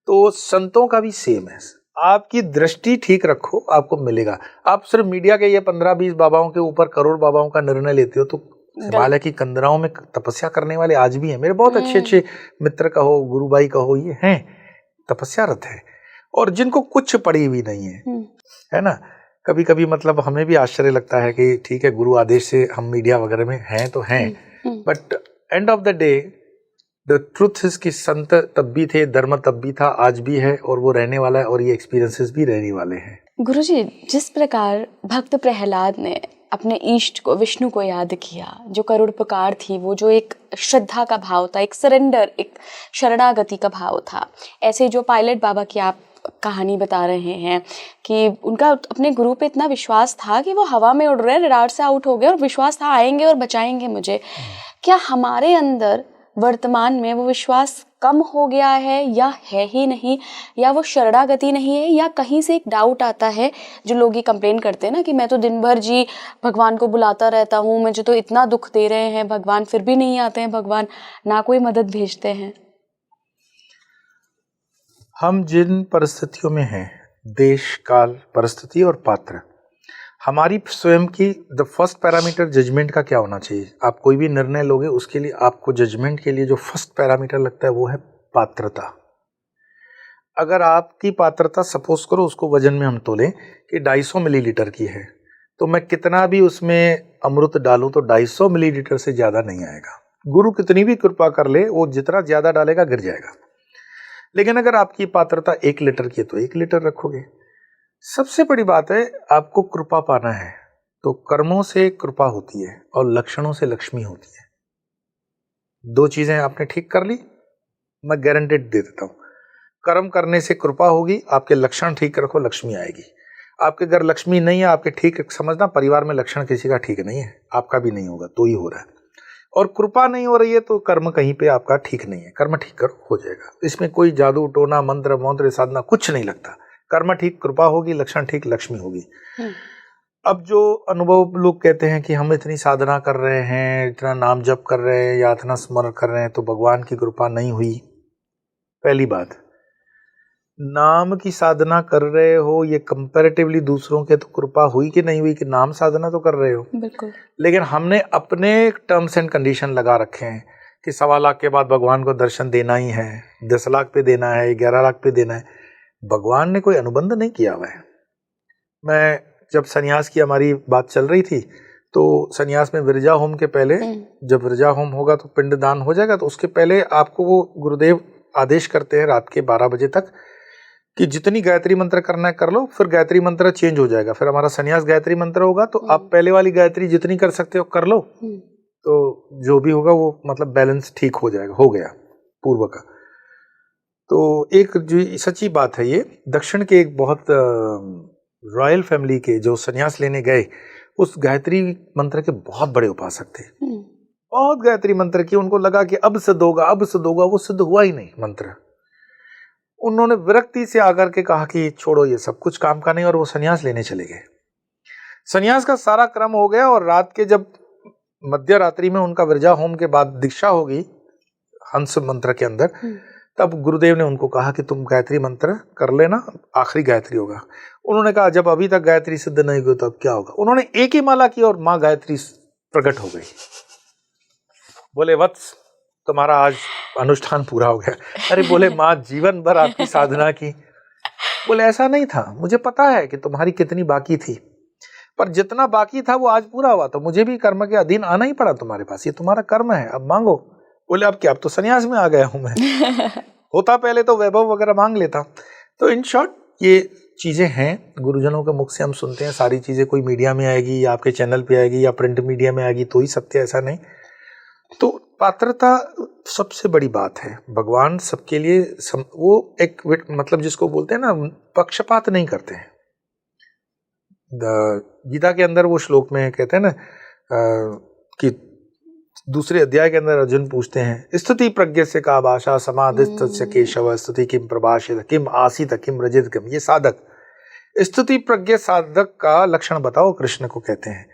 तो संतों का भी सेम है। आपकी दृष्टि ठीक रखो, आपको मिलेगा। आप सिर्फ मीडिया के ये 15-20 बाबाओं के ऊपर, करोड़ बाबाओं का निर्णय लेते हो, तो हिमालय की कंदराओं में तपस्या करने वाले आज भी हैं। मेरे बहुत अच्छे मित्र कहो, गुरु भाई कहो, ये हैं तपस्यारत है, और जिनको कुछ पड़ी हुई नहीं है ना। कभी कभी हमें भी आश्चर्य लगता है कि ठीक है, गुरु आदेश से हम मीडिया वगैरह में हैं तो हैं, but end of the day the truth is कि संत तब भी थे, धर्म तब भी था, आज भी है, और वो रहने वाला है, और ये एक्सपीरियंसेस भी रहने वाले हैं। गुरुजी, जिस प्रकार भक्त प्रहलाद ने अपने इष्ट को, विष्णु को याद किया, जो करुण पुकार थी, वो जो एक श्रद्धा का भाव था, एक सरेंडर, एक शरणागति का भाव था, ऐसे जो पायलट बाबा की आप कहानी बता रहे हैं कि उनका अपने गुरु पे इतना विश्वास था कि वो हवा में उड़ रहे, रडार से आउट हो गए, और विश्वास था आएंगे और बचाएंगे मुझे। क्या हमारे अंदर वर्तमान में वो विश्वास कम हो गया है, या है ही नहीं, या वो शरणागति नहीं है, या कहीं से एक डाउट आता है? जो लोग ये कंप्लेन करते हैं ना कि मैं तो दिन भर जी भगवान को बुलाता रहता हूँ, मुझे तो इतना दुख दे रहे हैं भगवान, फिर भी नहीं आते हैं भगवान, ना कोई मदद भेजते हैं। हम जिन परिस्थितियों में हैं, देश काल परिस्थिति और पात्र, हमारी स्वयं की द फर्स्ट पैरामीटर जजमेंट का क्या होना चाहिए। आप कोई भी निर्णय लोगे, उसके लिए आपको जजमेंट के लिए जो फर्स्ट पैरामीटर लगता है वो है पात्रता। अगर आपकी पात्रता, सपोज करो उसको वजन में हम तोलें कि 250 मिलीलीटर की है, तो मैं कितना भी उसमें अमृत डालूं तो 250 मिलीलीटर से ज्यादा नहीं आएगा। गुरु कितनी भी कृपा कर ले, वो जितना ज्यादा डालेगा गिर जाएगा। लेकिन अगर आपकी पात्रता 1 लीटर की है तो 1 लीटर रखोगे। सबसे बड़ी बात है, आपको कृपा पाना है तो कर्मों से कृपा होती है और लक्षणों से लक्ष्मी होती है। 2 चीजें आपने ठीक कर ली, मैं गारंटेड दे देता हूं। कर्म करने से कृपा होगी, आपके लक्षण ठीक रखो, लक्ष्मी आएगी। आपके घर लक्ष्मी नहीं है, आपके ठीक समझना, परिवार में लक्षण किसी का ठीक नहीं है, आपका भी नहीं होगा, तो ही हो रहा है। और कृपा नहीं हो रही है तो कर्म कहीं पे आपका ठीक नहीं है, कर्म ठीक करो, हो जाएगा। इसमें कोई जादू टोना मंत्र मंत्र साधना कुछ नहीं लगता। कर्म ठीक, कृपा होगी, लक्षण ठीक, लक्ष्मी होगी। अब जो अनुभव लोग कहते हैं कि हम इतनी साधना कर रहे हैं, इतना नाम जप कर रहे हैं या इतना स्मरण कर रहे हैं तो भगवान की कृपा नहीं हुई। पहली बात, नाम की साधना कर रहे हो ये कंपैरेटिवली दूसरों के तो कृपा हुई कि नहीं हुई, कि नाम साधना तो कर रहे हो। बिल्कुल। लेकिन हमने अपने टर्म्स एंड कंडीशन लगा रखे हैं कि 1.25 लाख के बाद भगवान को दर्शन देना ही है, 10 लाख पे देना है, 11 लाख पे देना है। भगवान ने कोई अनुबंध नहीं किया हुआ है। मैं जब सन्यास की हमारी बात चल रही थी तो सन्यास में विरजा होम के पहले, जब विरजा होम होगा तो पिंडदान हो जाएगा, तो उसके पहले आपको वो गुरुदेव आदेश करते हैं रात के 12 बजे तक कि जितनी गायत्री मंत्र करना है कर लो, फिर गायत्री मंत्र चेंज हो जाएगा। फिर हमारा सन्यास गायत्री मंत्र होगा तो आप पहले वाली गायत्री जितनी कर सकते हो कर लो, तो जो भी होगा वो मतलब बैलेंस ठीक हो जाएगा, हो गया पूर्व का। तो एक जो सच्ची बात है, ये दक्षिण के एक बहुत रॉयल फैमिली के जो सन्यास लेने गए, उस गायत्री मंत्र के बहुत बड़े उपासक थे। बहुत गायत्री मंत्र की, उनको लगा कि अब सिद्ध होगा, अब सिद्ध होगा, वो सिद्ध हुआ ही नहीं मंत्र। उन्होंने विरक्ति से आकर के कहा कि छोड़ो ये सब कुछ काम का नहीं, और वो सन्यास लेने चले गए। सन्यास का सारा क्रम हो गया और रात के जब मध्य रात्रि में उनका विरजा होम के बाद दीक्षा होगी हंस मंत्र के अंदर, तब गुरुदेव ने उनको कहा कि तुम गायत्री मंत्र कर लेना, आखिरी गायत्री होगा। उन्होंने कहा जब अभी तक गायत्री सिद्ध नहीं हुई तो अब क्या होगा। उन्होंने एक ही माला की और माँ गायत्री प्रकट हो गई। बोले वत्स तुम्हारा आज अनुष्ठान पूरा हो गया। अरे बोले माँ जीवन भर आपकी साधना की। बोले ऐसा नहीं था, मुझे पता है कि तुम्हारी कितनी बाकी थी, पर जितना बाकी था वो आज पूरा हुआ, तो मुझे भी कर्म के अधीन आना ही पड़ा तुम्हारे पास, ये तुम्हारा कर्म है, अब मांगो। बोले अब क्या, अब तो सन्यास में आ गया हूं मैं। होता पहले तो वैभव वगैरह मांग लेता। तो इन शॉर्ट ये चीजें हैं, गुरुजनों के मुख से हम सुनते हैं सारी चीजें, कोई मीडिया में आएगी या आपके चैनल पे आएगी या प्रिंट मीडिया में आएगी तो ही सत्य, ऐसा नहीं। तो पात्रता सबसे बड़ी बात है। भगवान सबके लिए वो एक मतलब जिसको बोलते हैं ना, पक्षपात नहीं करते हैं। गीता के अंदर वो श्लोक में कहते हैं ना कि दूसरे अध्याय के अंदर अर्जुन पूछते हैं, स्तुति प्रज्ञ से का भाषा समाधिस्थ केशव स्तुति किम प्रभाषित किम आसित किम रजित किम। ये साधक, स्तुति प्रज्ञ साधक का लक्षण बताओ, कृष्ण को कहते हैं।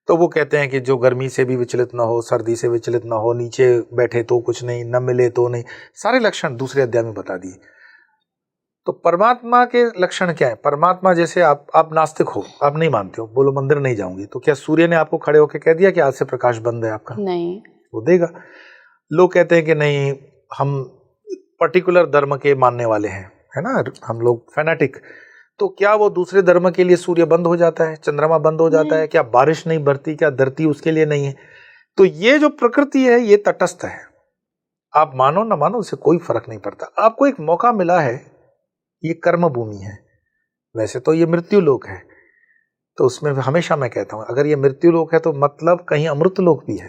तो वो कहते हैं कि जो गर्मी से भी विचलित ना हो, सर्दी से विचलित ना हो, नीचे बैठे तो कुछ नहीं, न मिले तो नहीं, सारे लक्षण दूसरे अध्याय में बता दिए। तो परमात्मा के लक्षण क्या है? परमात्मा जैसे आप नास्तिक हो, आप नहीं मानते हो, बोलो मंदिर नहीं जाऊंगी, तो क्या सूर्य ने आपको खड़े होकर कह दिया कि आज से प्रकाश बंद है आपका? नहीं, वो देगा। लोग कहते हैं कि नहीं हम पर्टिकुलर धर्म के मानने वाले हैं, है ना, हम लोग फैनेटिक, तो क्या वो दूसरे धर्म के लिए सूर्य बंद हो जाता है, चंद्रमा बंद हो जाता है? क्या बारिश नहीं बरती? क्या धरती उसके लिए नहीं है? तो ये जो प्रकृति है ये तटस्थ है, आप मानो ना मानो उससे कोई फर्क नहीं पड़ता। आपको एक मौका मिला है, ये कर्म भूमि है, वैसे तो ये मृत्यु लोक है, तो उसमें हमेशा मैं कहता हूं अगर ये मृत्यु लोक है तो मतलब कहीं अमृत लोक भी है,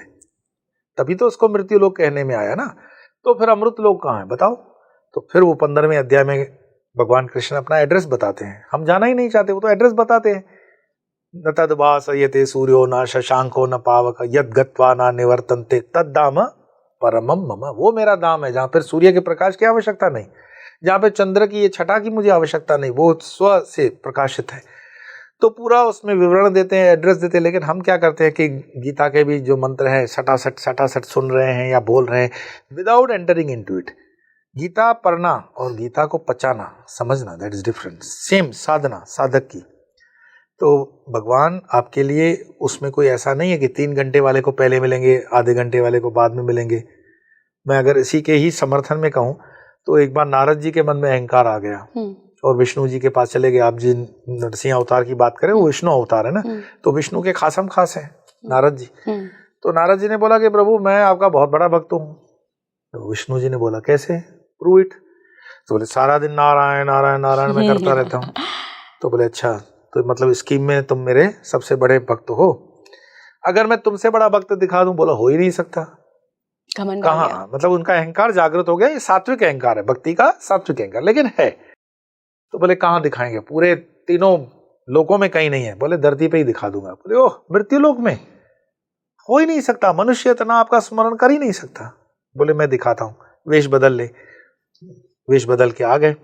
तभी तो उसको मृत्यु लोक कहने में आया ना। तो फिर अमृत लोक कहाँ है बताओ? तो फिर वो 15वें अध्याय में भगवान कृष्ण अपना एड्रेस बताते हैं। हम जाना ही नहीं चाहते, वो तो एड्रेस बताते हैं। न तद्भासयते सूर्यो न शशांको न पावक यद गत्वा न निवर्तन्ते तद्धाम परमम मम। वो मेरा धाम है जहाँ पर सूर्य के प्रकाश की आवश्यकता नहीं, जहाँ पे चंद्र की ये छटा की मुझे आवश्यकता नहीं, वो स्व से प्रकाशित है। तो पूरा उसमें विवरण देते हैं, एड्रेस देते हैं। लेकिन हम क्या करते हैं कि गीता के भी जो मंत्र है सटासट सुन रहे हैं या बोल रहे हैं without entering into it. Gita पढ़ना और गीता को पचाना, समझना, दैट इज डिफरेंट। सेम साधना साधक की। तो भगवान आपके लिए उसमें कोई ऐसा नहीं है कि 3 घंटे वाले को पहले मिलेंगे, आधे घंटे वाले को बाद में मिलेंगे। मैं अगर इसी के ही समर्थन में कहूँ तो एक बार नारद जी के मन में अहंकार आ गया और विष्णु जी के पास चले गए। आप जिन नरसिंह अवतार की बात करें वो विष्णु अवतार है ना, तो विष्णु के खासम खास है नारद जी। तो नारद जी ने बोला कि प्रभु मैं आपका बहुत बड़ा भक्त हूँ। तो विष्णु जी ने बोला कैसे, प्रूव इट। तो बोले सारा दिन नारायण नारायण नारायण मैं करता रहता हूँ। तो बोले अच्छा, तो मतलब स्कीम में तुम मेरे सबसे बड़े भक्त हो, अगर मैं तुमसे बड़ा भक्त दिखा दूं? बोला हो ही नहीं सकता। कहाँ, मतलब उनका अहंकार जागृत हो गया। ये सात्विक अहंकार है, भक्ति का सात्विक अहंकार, लेकिन है। तो बोले कहाँ दिखाएंगे? पूरे 3 लोकों में कहीं नहीं है। बोले धरती पे ही दिखा दूंगा। बोले ओह मृत्यु लोक में? हो ही नहीं सकता, मनुष्य इतना आपका स्मरण कर ही नहीं सकता। बोले मैं दिखाता हूँ, वेश बदल ले। वेश बदल के आ गए,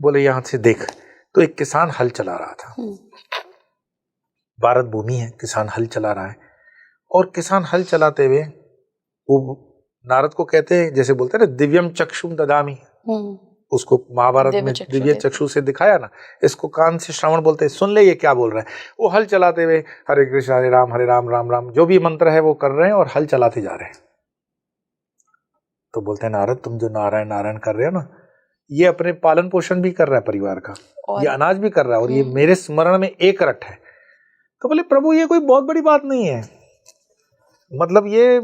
बोले यहाँ से देख। तो एक किसान हल चला रहा था, भारत भूमि है, किसान हल चला रहा है, और किसान हल चलाते हुए वो नारद को कहते हैं, जैसे बोलते हैं ना, दिव्यम चक्षुम ददामि, उसको महाभारत में दिव्य चक्षु से दिखाया ना, इसको कान से श्रवण बोलते हैं, सुन ले ये क्या बोल रहा है। वो हल चलाते हुए हरे कृष्ण हरे राम राम राम, जो भी मंत्र है वो कर रहे हैं और हल चलाते जा रहे हैं। तो बोलते हैं नारद, तुम जो नारायण नारायण कर रहे हो ना, ये अपने पालन पोषण भी कर रहा है परिवार का, ये अनाज भी कर रहा है, और ये मेरे स्मरण में एक रट है। तो बोले प्रभु ये कोई बहुत बड़ी बात नहीं है, मतलब ये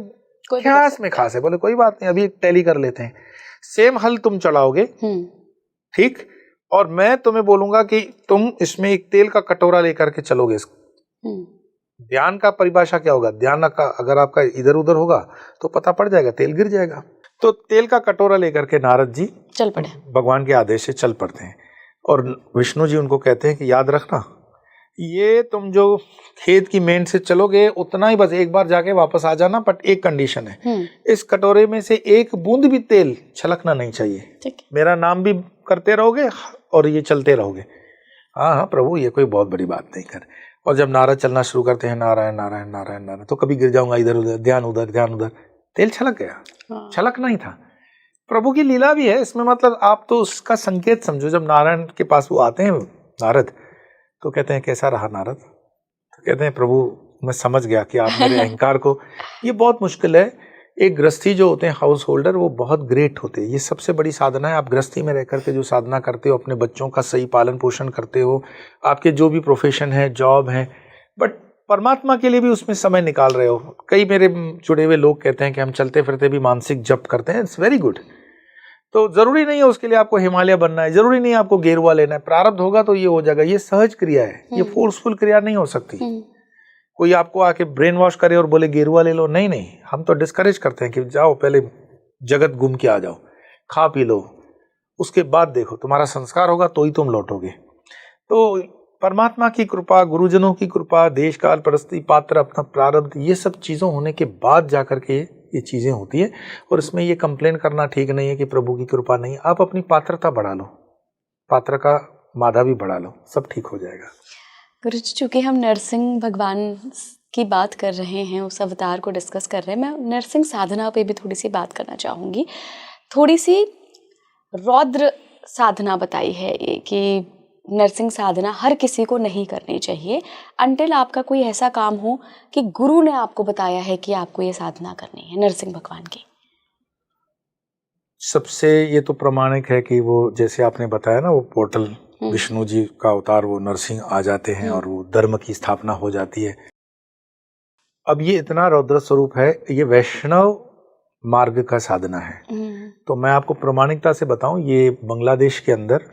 क्या इसमें खास है। बोले कोई बात नहीं, अभी टैली कर लेते हैं। सेम हल तुम चलाओगे, ठीक, और मैं तुम्हें बोलूंगा कि तुम इसमें एक तेल का कटोरा लेकर के चलोगे। ध्यान का परिभाषा क्या होगा, ध्यान का अगर आपका इधर उधर होगा तो पता पड़ जाएगा, तेल गिर जाएगा। तो तेल का कटोरा लेकर के नारद जी चल पड़े, भगवान के आदेश से चल पड़ते हैं। और विष्णु जी उनको कहते हैं कि याद रखना, ये तुम जो खेत की मेंढ से चलोगे उतना ही, बस एक बार जाके वापस आ जाना, बट एक कंडीशन है, इस कटोरे में से एक बूंद भी तेल छलकना नहीं चाहिए। मेरा नाम भी करते रहोगे और ये चलते रहोगे। हाँ हाँ प्रभु, ये कोई बहुत बड़ी बात नहीं कर। और जब नारद चलना शुरू करते हैं, नारायण नारायण नारायण नारायण, तो कभी गिर जाऊंगा इधर उधर, ध्यान उधर, तेल छलक गया। छलकना ही था। प्रभु की लीला भी है इसमें, मतलब आप तो उसका संकेत समझो। जब नारायण के पास वो आते हैं नारद, तो कहते हैं कैसा रहा नारद? तो कहते हैं प्रभु मैं समझ गया कि आप मेरे अहंकार को, ये बहुत मुश्किल है। एक गृहस्थी जो होते हैं, हाउस होल्डर, वो बहुत ग्रेट होते हैं। ये सबसे बड़ी साधना है। आप गृहस्थी में रह करके जो साधना करते हो, अपने बच्चों का सही पालन पोषण करते हो, आपके जो भी प्रोफेशन है, जॉब है, बट परमात्मा के लिए भी उसमें समय निकाल रहे हो। कई मेरे जुड़े हुए लोग कहते हैं कि हम चलते फिरते भी मानसिक जप करते हैं, इट्स वेरी गुड। तो जरूरी नहीं है उसके लिए आपको हिमालय बनना है, जरूरी नहीं है आपको गेरुआ लेना है। प्रारब्ध होगा तो ये हो जाएगा। ये सहज क्रिया है, ये फोर्सफुल क्रिया नहीं हो सकती। कोई आपको आके ब्रेन वॉश करे और बोले गेरुआ ले लो, नहीं नहीं, हम तो डिस्करेज करते हैं कि जाओ पहले जगत घूम के आ जाओ, खा पी लो, उसके बाद देखो, तुम्हारा संस्कार होगा तो ही तुम लौटोगे। तो परमात्मा की कृपा, गुरुजनों की कृपा, देश काल परिस्थिति, पात्र, अपना प्रारब्ध, ये सब चीज़ों होने के बाद जाकर के ये चीज़ें होती है। और इसमें ये कंप्लेन करना ठीक नहीं है कि प्रभु की कृपा नहीं। आप अपनी पात्रता बढ़ा लो, पात्र का मादा भी बढ़ा लो, सब ठीक हो जाएगा। गुरुजी, चूंकि हम नरसिंह भगवान की बात कर रहे हैं, उस अवतार को डिस्कस कर रहे हैं, मैं नरसिंह साधना पे भी थोड़ी सी बात करना चाहूँगी। थोड़ी सी रौद्र साधना बताई है ये कि नरसिंह साधना हर किसी को नहीं करनी चाहिए, अंटिल आपका कोई ऐसा काम हो कि गुरु ने आपको बताया है कि आपको ये साधना करनी है नरसिंह भगवान की। सबसे ये तो प्रमाणिक है कि वो जैसे आपने बताया ना, वो पोर्टल विष्णु जी का अवतार, वो नरसिंह आ जाते हैं और वो धर्म की स्थापना हो जाती है। अब ये इतना रौद्र स्वरूप है, ये वैष्णव मार्ग का साधना है। तो मैं आपको प्रमाणिकता से बताऊं, ये बांग्लादेश के अंदर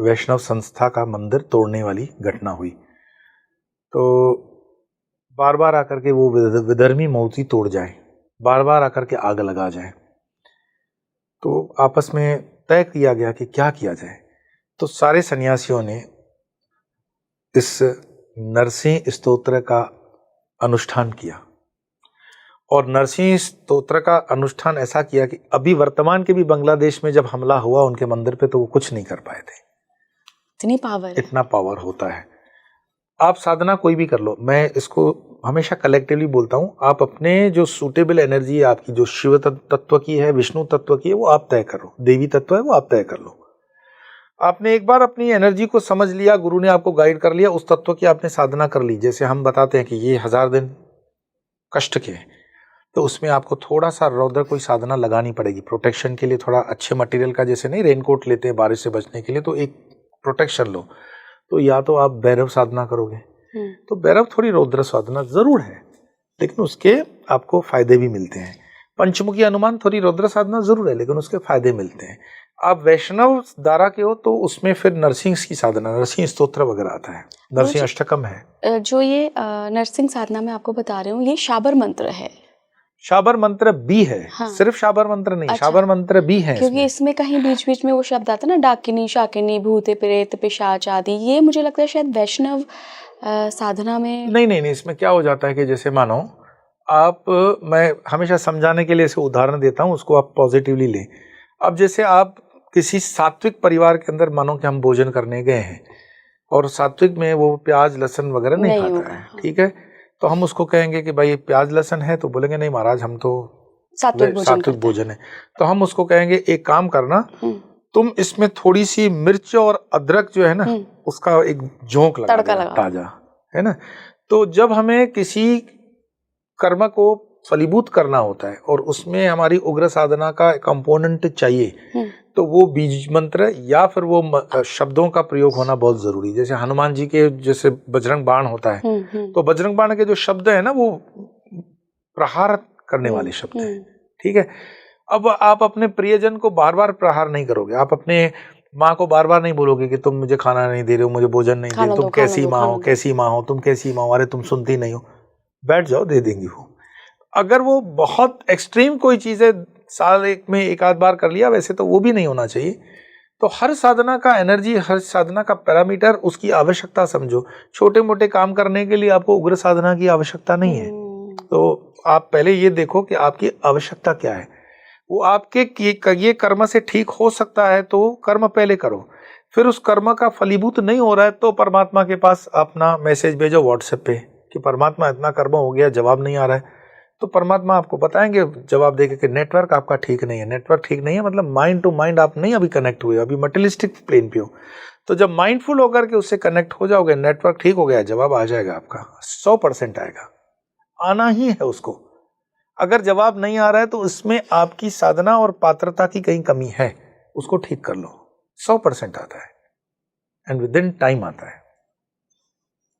वैष्णव संस्था का मंदिर तोड़ने वाली घटना हुई। तो बार बार आकर के वो विधर्मी मूर्ति तोड़ जाए, बार बार आकर के आग लगा जाए। तो आपस में तय किया गया कि क्या किया जाए। तो सारे सन्यासियों ने इस नरसिंह स्तोत्र का अनुष्ठान किया। और नरसिंह स्तोत्र का अनुष्ठान ऐसा किया कि अभी वर्तमान के भी बांग्लादेश में जब हमला हुआ उनके मंदिर पे, तो वो कुछ नहीं कर पाए थे। इतनी पावर, इतना पावर होता है। आप साधना कोई भी कर लो, मैं इसको हमेशा कलेक्टिवली बोलता हूँ, आप अपने जो सूटेबल एनर्जी है आपकी, जो शिव तत्व की है, विष्णु तत्व की है, वो आप तय करो, देवी तत्व है वो आप तय कर लो। आपने एक बार अपनी एनर्जी को समझ लिया, गुरु ने आपको गाइड कर लिया, उस तत्व की आपने साधना कर ली। जैसे हम बताते हैं कि ये 1000 दिन कष्ट के, तो उसमें आपको थोड़ा सा रौद्र कोई साधना लगानी पड़ेगी प्रोटेक्शन के लिए। थोड़ा अच्छे मटेरियल का, जैसे नहीं रेनकोट लेते हैं बारिश से बचने के लिए, तो एक प्रोटेक्शन लो। तो या तो आप भैरव साधना करोगे, तो भैरव थोड़ी रौद्र साधना जरूर है, लेकिन उसके आपको फायदे भी मिलते हैं। पंचमुखी हनुमान थोड़ी रौद्र साधना जरूर है, लेकिन उसके फायदे मिलते हैं। आप वैष्णव दारा के हो तो उसमें फिर नरसिंह की साधना, नरसिंह स्तोत्र वगैरह आता है, नरसिंह अष्टकम है। जो ये नरसिंह साधना में आपको बता रही हूँ, ये शाबर मंत्र है। शाबर मंत्र भी है, हाँ। सिर्फ शाबर मंत्र नहीं, अच्छा। शाबर मंत्र भी है, क्योंकि इसमें कहीं बीच बीच में वो शब्द आता है ना, डाकिनी, शाकिनी, भूते, प्रेत, पिशाच आदि। ये मुझे लगता है शायद वैष्णव साधना में नहीं, इसमें क्या हो जाता है कि जैसे मानो आप मैं हमेशा समझाने के लिए इसे उदाहरण देता हूँ, उसको आप पॉजिटिवली लें। अब जैसे आप किसी सात्विक परिवार के अंदर मानो कि हम भोजन करने गए हैं और सात्विक में वो प्याज लहसुन वगैरह नहीं खाता होगा, है, हाँ। ठीक है, तो हम उसको कहेंगे कि भाई प्याज लहसुन है, तो बोलेंगे नहीं महाराज हम तो सात्विक भोजन है। तो हम उसको कहेंगे एक काम करना, तुम इसमें थोड़ी सी मिर्च और अदरक जो है ना उसका एक झोंक लगा तड़का देना, लगा, ताजा, है ना। तो जब हमें किसी कर्म को फलीभूत करना होता है और उसमें हमारी उग्र साधना का कंपोनेंट चाहिए, तो वो बीज मंत्र या फिर वो शब्दों का प्रयोग होना बहुत जरूरी है। जैसे हनुमान जी के जैसे बजरंग बाण होता है, तो बजरंग बाण के जो शब्द है ना वो प्रहार करने वाले शब्द हैं, ठीक है। अब आप अपने प्रियजन को बार बार प्रहार नहीं करोगे, आप अपने माँ को बार बार नहीं बोलोगे कि तुम मुझे खाना नहीं दे रहे हो, मुझे भोजन नहीं दे रहे, तुम कैसी माँ हो, कैसी माँ हो, तुम कैसी माँ हो, अरे तुम सुनती नहीं हो, बैठ जाओ, दे देंगी वो। अगर वो बहुत एक्सट्रीम कोई चीज है, साल एक में एक आध बार कर लिया, वैसे तो वो भी नहीं होना चाहिए। तो हर साधना का एनर्जी, हर साधना का पैरामीटर, उसकी आवश्यकता समझो। छोटे मोटे काम करने के लिए आपको उग्र साधना की आवश्यकता नहीं है। तो आप पहले ये देखो कि आपकी आवश्यकता क्या है। वो आपके ये कर्म से ठीक हो सकता है तो कर्म पहले करो, फिर उस कर्म का फलीभूत नहीं हो रहा है तो परमात्मा के पास अपना मैसेज भेजो व्हाट्सएप पे कि परमात्मा इतना कर्म हो गया, जवाब नहीं आ रहा है। तो परमात्मा आपको बताएंगे, जवाब देंगे कि नेटवर्क आपका ठीक नहीं है। नेटवर्क ठीक नहीं है मतलब माइंड टू माइंड आप नहीं अभी कनेक्ट हुए, अभी मटेरियलिस्टिक प्लेन पे हो। तो जब माइंडफुल होकर के उससे कनेक्ट हो जाओगे, नेटवर्क ठीक हो गया, जवाब आ जाएगा आपका, 100% आएगा, आना ही है उसको। अगर जवाब नहीं आ रहा है तो इसमें आपकी साधना और पात्रता की कहीं कमी है, उसको ठीक कर लो, 100% आता है एंड विद इन टाइम आता है।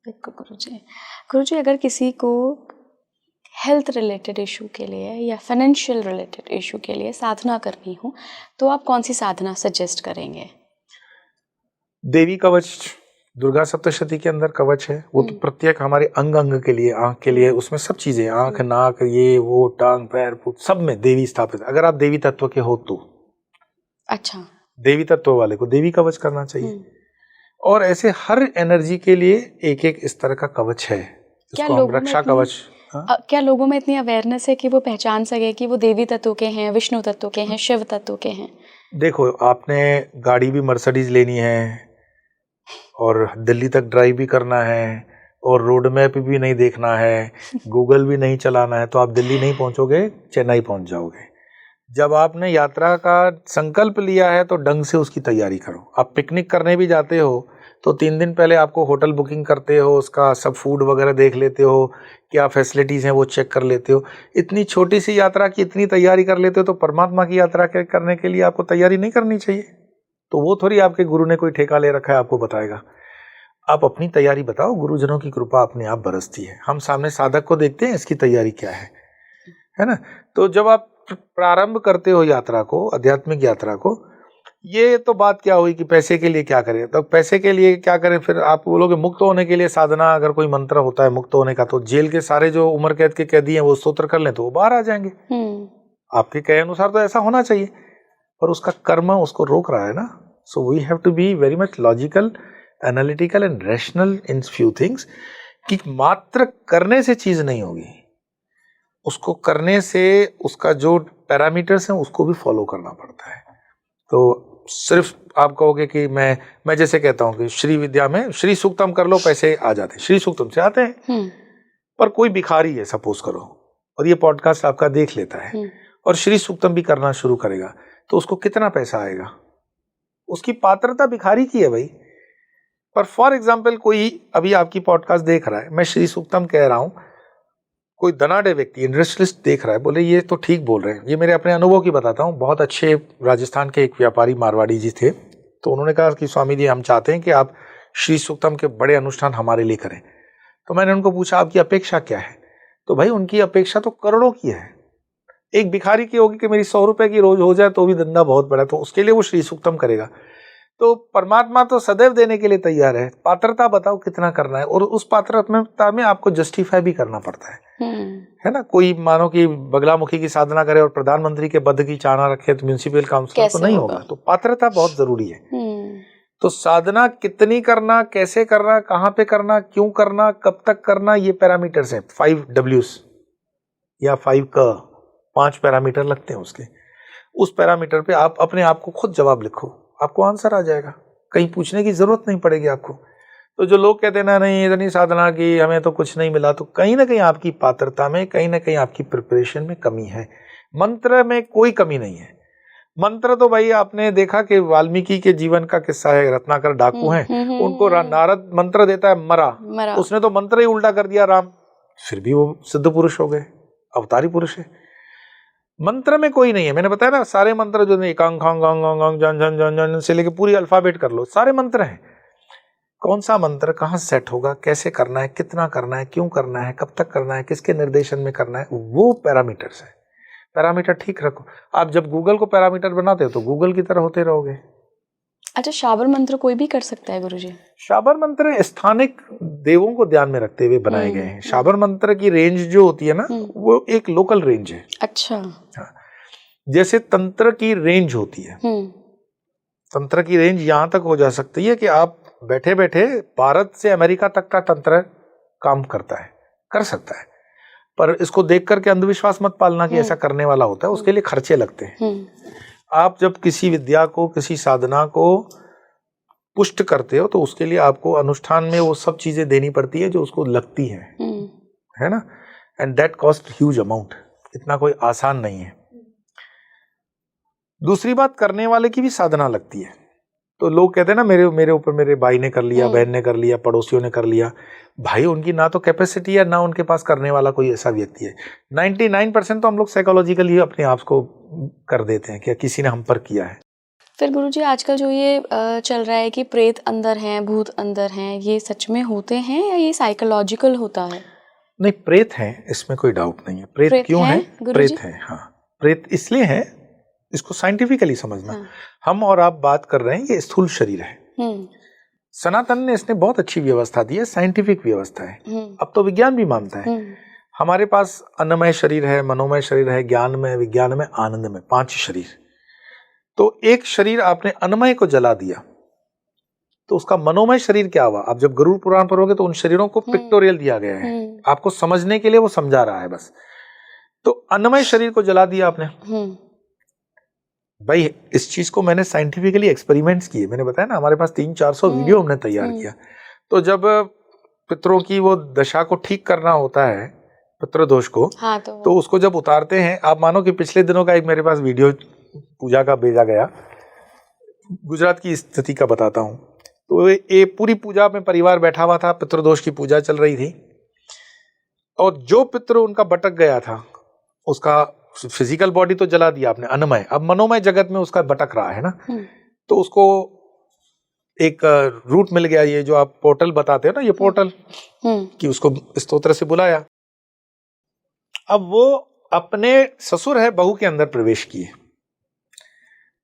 बिल्कुल गुरुजी, अगर किसी को हेल्थ रिलेटेड इशू के लिए या फाइनेंशियल रिलेटेड इशू के लिए साधना करनी हो तो आप कौन सी साधना सजेस्ट करेंगे? देवी कवच, दुर्गा सप्तशती के अंदर कवच है, वो तो प्रत्येक हमारे अंग अंग के लिए, आंख के लिए, उसमें सब चीजें, आंख नाक ये वो टांग पैर फुट सब में देवी स्थापित। अगर आप देवी तत्व के हो तो, अच्छा, देवी तत्व वाले को देवी कवच करना चाहिए। और ऐसे हर एनर्जी के लिए एक एक इस तरह का कवच है, जिसको हम रक्षा कवच। क्या लोगों में इतनी अवेयरनेस है कि वो पहचान सके कि वो देवी तत्व के हैं, विष्णु तत्व के हैं, शिव तत्व के हैं? देखो, आपने गाड़ी भी मर्सिडीज लेनी है और दिल्ली तक ड्राइव भी करना है और रोड मैप भी नहीं देखना है, गूगल भी नहीं चलाना है, तो आप दिल्ली नहीं पहुंचोगे, चेन्नई पहुंच जाओगे। जब आपने यात्रा का संकल्प लिया है तो ढंग से उसकी तैयारी करो। आप पिकनिक करने भी जाते हो तो 3 दिन पहले आपको होटल बुकिंग करते हो, उसका सब फूड वगैरह देख लेते हो, क्या फैसिलिटीज़ हैं वो चेक कर लेते हो। इतनी छोटी सी यात्रा की इतनी तैयारी कर लेते हो, तो परमात्मा की यात्रा करने के लिए आपको तैयारी नहीं करनी चाहिए? तो वो थोड़ी आपके गुरु ने कोई ठेका ले रखा है आपको बताएगा। आप अपनी तैयारी बताओ, गुरुजनों की कृपा अपने आप बरसती है। हम सामने साधक को देखते हैं, इसकी तैयारी क्या है ना। तो जब आप प्रारंभ करते हो यात्रा को, आध्यात्मिक यात्रा को, ये तो बात क्या हुई कि पैसे के लिए क्या करें। तो पैसे के लिए क्या करें, फिर आप बोलोगे मुक्त होने के लिए साधना, अगर कोई मंत्र होता है मुक्त होने का, तो जेल के सारे जो उम्र कैद के कैदी हैं वो स्तोत्र कर लें तो वो बाहर आ जाएंगे। आपके कहे अनुसार तो ऐसा होना चाहिए, पर उसका कर्म उसको रोक रहा है ना। So we have to be very much logical, analytical and rational in few things, कि मात्र करने से चीज नहीं होगी, उसको करने से उसका जो पैरामीटर्स हैं उसको भी फॉलो करना पड़ता है। तो सिर्फ आप कहोगे कि मैं जैसे कहता हूँ कि श्री विद्या में श्री सूक्तम कर लो, पैसे आ जाते हैं, श्री सूक्तम से आते हैं। पर कोई भिखारी है सपोज करो, और ये पॉडकास्ट आपका देख लेता है और श्री सूक्तम भी करना शुरू करेगा, तो उसको कितना पैसा आएगा? उसकी पात्रता भिखारी की है भाई। पर फॉर एग्जाम्पल कोई अभी आपकी पॉडकास्ट देख रहा है, मैं श्री सूक्तम कह रहा हूँ, कोई धनाढ़ व्यक्ति इंडस्ट्रियलिस्ट देख रहा है, बोले ये तो ठीक बोल रहे हैं। ये मेरे अपने अनुभव की बताता हूँ। बहुत अच्छे राजस्थान के एक व्यापारी मारवाड़ी जी थे, तो उन्होंने कहा कि स्वामी जी हम चाहते हैं कि आप श्री सूक्तम के बड़े अनुष्ठान हमारे लिए करें। तो मैंने उनको पूछा आपकी अपेक्षा क्या है? तो भाई उनकी अपेक्षा तो करोड़ों की है। एक भिखारी की होगी कि मेरी 100 रुपए की रोज हो जाए तो भी धंधा बहुत बड़ा, तो उसके लिए वो श्री सूक्तम करेगा। तो परमात्मा तो सदैव देने के लिए तैयार है। पात्रता बताओ कितना करना है, और उस पात्रता में आपको जस्टिफाई भी करना पड़ता है ना। कोई मानो कि बगलामुखी की साधना करे और प्रधानमंत्री के पद की चाहना रखे तो म्युनिसिपल काउंसिलर तो नहीं होगा। तो पात्रता बहुत जरूरी है। तो साधना कितनी करना, कैसे करना, कहाँ पे करना, क्यों करना, कब तक करना, ये पैरामीटर्स हैं, 5 Ws। या 5 क, 5 पैरामीटर लगते हैं उसके। उस पैरामीटर पे आप अपने आप को खुद जवाब लिखो, आपको आंसर आ जाएगा, कहीं पूछने की जरूरत नहीं पड़ेगी आपको। तो जो लोग कहते हैं ना नहीं इतनी साधना की हमें तो कुछ नहीं मिला, तो कहीं ना कहीं आपकी पात्रता में, कहीं ना कहीं आपकी प्रिपरेशन में कमी है। मंत्र में कोई कमी नहीं है। मंत्र तो भाई आपने देखा कि वाल्मीकि के जीवन का किस्सा है, रत्नाकर डाकू हैं, उनको नारद मंत्र देता है मरा, उसने तो मंत्र ही उल्टा कर दिया राम, फिर भी वो सिद्ध पुरुष हो गए, अवतारी पुरुष है। मंत्र में कोई नहीं है, मैंने बताया ना सारे मंत्र जो नहीं कांग खांग गांग गांग गांग जन जन जन जन से लेके पूरी अल्फाबेट कर लो, सारे मंत्र हैं। कौन सा मंत्र कहाँ सेट होगा, कैसे करना है, कितना करना है, क्यों करना है, कब तक करना है, किसके निर्देशन में करना है, वो पैरामीटर्स है। पैरामीटर ठीक रखो। आप जब गूगल को पैरामीटर बनाते हो तो गूगल की तरह होते रहोगे। अच्छा, शाबर मंत्र कोई भी कर सकता है गुरुजी? शाबर मंत्र स्थानिक देवों को ध्यान में रखते हुए बनाए गए हैं। शाबर मंत्र की रेंज जो होती है ना वो एक लोकल रेंज है। अच्छा। हाँ, जैसे तंत्र की रेंज होती है, तंत्र की रेंज यहाँ तक हो जा सकती है कि आप बैठे बैठे भारत से अमेरिका तक का तंत्र काम करता है, कर सकता है, पर इसको देख करके अंधविश्वास मत पालना कि ऐसा करने वाला होता है, उसके लिए खर्चे लगते हैं। आप जब किसी विद्या को, किसी साधना को पुष्ट करते हो तो उसके लिए आपको अनुष्ठान में वो सब चीजें देनी पड़ती है जो उसको लगती है ना, and that cost huge amount, इतना कोई आसान नहीं है। दूसरी बात, करने वाले की भी साधना लगती है। तो लोग कहते हैं ना मेरे ऊपर मेरे भाई ने कर लिया, बहन ने कर लिया, पड़ोसियों ने कर लिया। भाई उनकी ना तो कैपेसिटी है ना उनके पास करने वाला कोई ऐसा व्यक्ति है। 99% तो हम लोग साइकोलॉजिकली अपने आप को कर देते हैं कि किसी ने हम पर किया है। फिर गुरुजी आजकल जो ये चल रहा है कि प्रेत अंदर हैं, भूत अंदर हैं, ये सच में होते हैं या ये साइकोलॉजिकल होता है? नहीं, प्रेत हैं, इसमें कोई डाउट नहीं है। प्रेत क्यों है? प्रेत है, हाँ, प्रेत इसलिए है, इसको साइंटिफिकली समझना। हम और आप बात कर रहे हैं ये स्थूल शरीर है। सनातन ने इसने बहुत अच्छी व्यवस्था दी है, साइंटिफिक व्यवस्था है। अब तो विज्ञान भी मानता है। हमारे पास अन्नमय शरीर है, मनोमय शरीर है, ज्ञानमय, विज्ञान में, आनंद में, 5 शरीर। तो एक शरीर आपने अन्नमय को जला दिया तो उसका मनोमय शरीर क्या हुआ? आप जब गरुड़ पुराण पढ़ोगे तो उन शरीरों को पिक्टोरियल दिया गया है, आपको समझने के लिए वो समझा रहा है बस। तो अन्नमय शरीर को जला दिया आपने। भाई इस चीज को मैंने साइंटिफिकली एक्सपेरिमेंट्स किए, मैंने बताया ना हमारे पास 300-400 वीडियो हमने तैयार किया। तो जब पितरों की वो दशा को ठीक करना होता है, पितृदोष को, हाँ, तो उसको जब उतारते हैं, आप मानो कि पिछले दिनों का एक मेरे पास वीडियो पूजा का भेजा गया, गुजरात की स्थिति का बताता हूँ। तो ये पूरी पूजा में परिवार बैठा हुआ था, पितृदोष की पूजा चल रही थी, और जो पितृ उनका भटक गया था उसका फिजिकल बॉडी तो जला दिया आपने, अन्नमय, अब मनोमय जगत में उसका भटक रहा है ना, तो उसको एक रूट मिल गया, ये जो आप पोर्टल बताते हो ना, ये पोर्टल, कि उसको स्तोत्र से बुलाया। अब वो अपने ससुर है बहू के अंदर प्रवेश किए,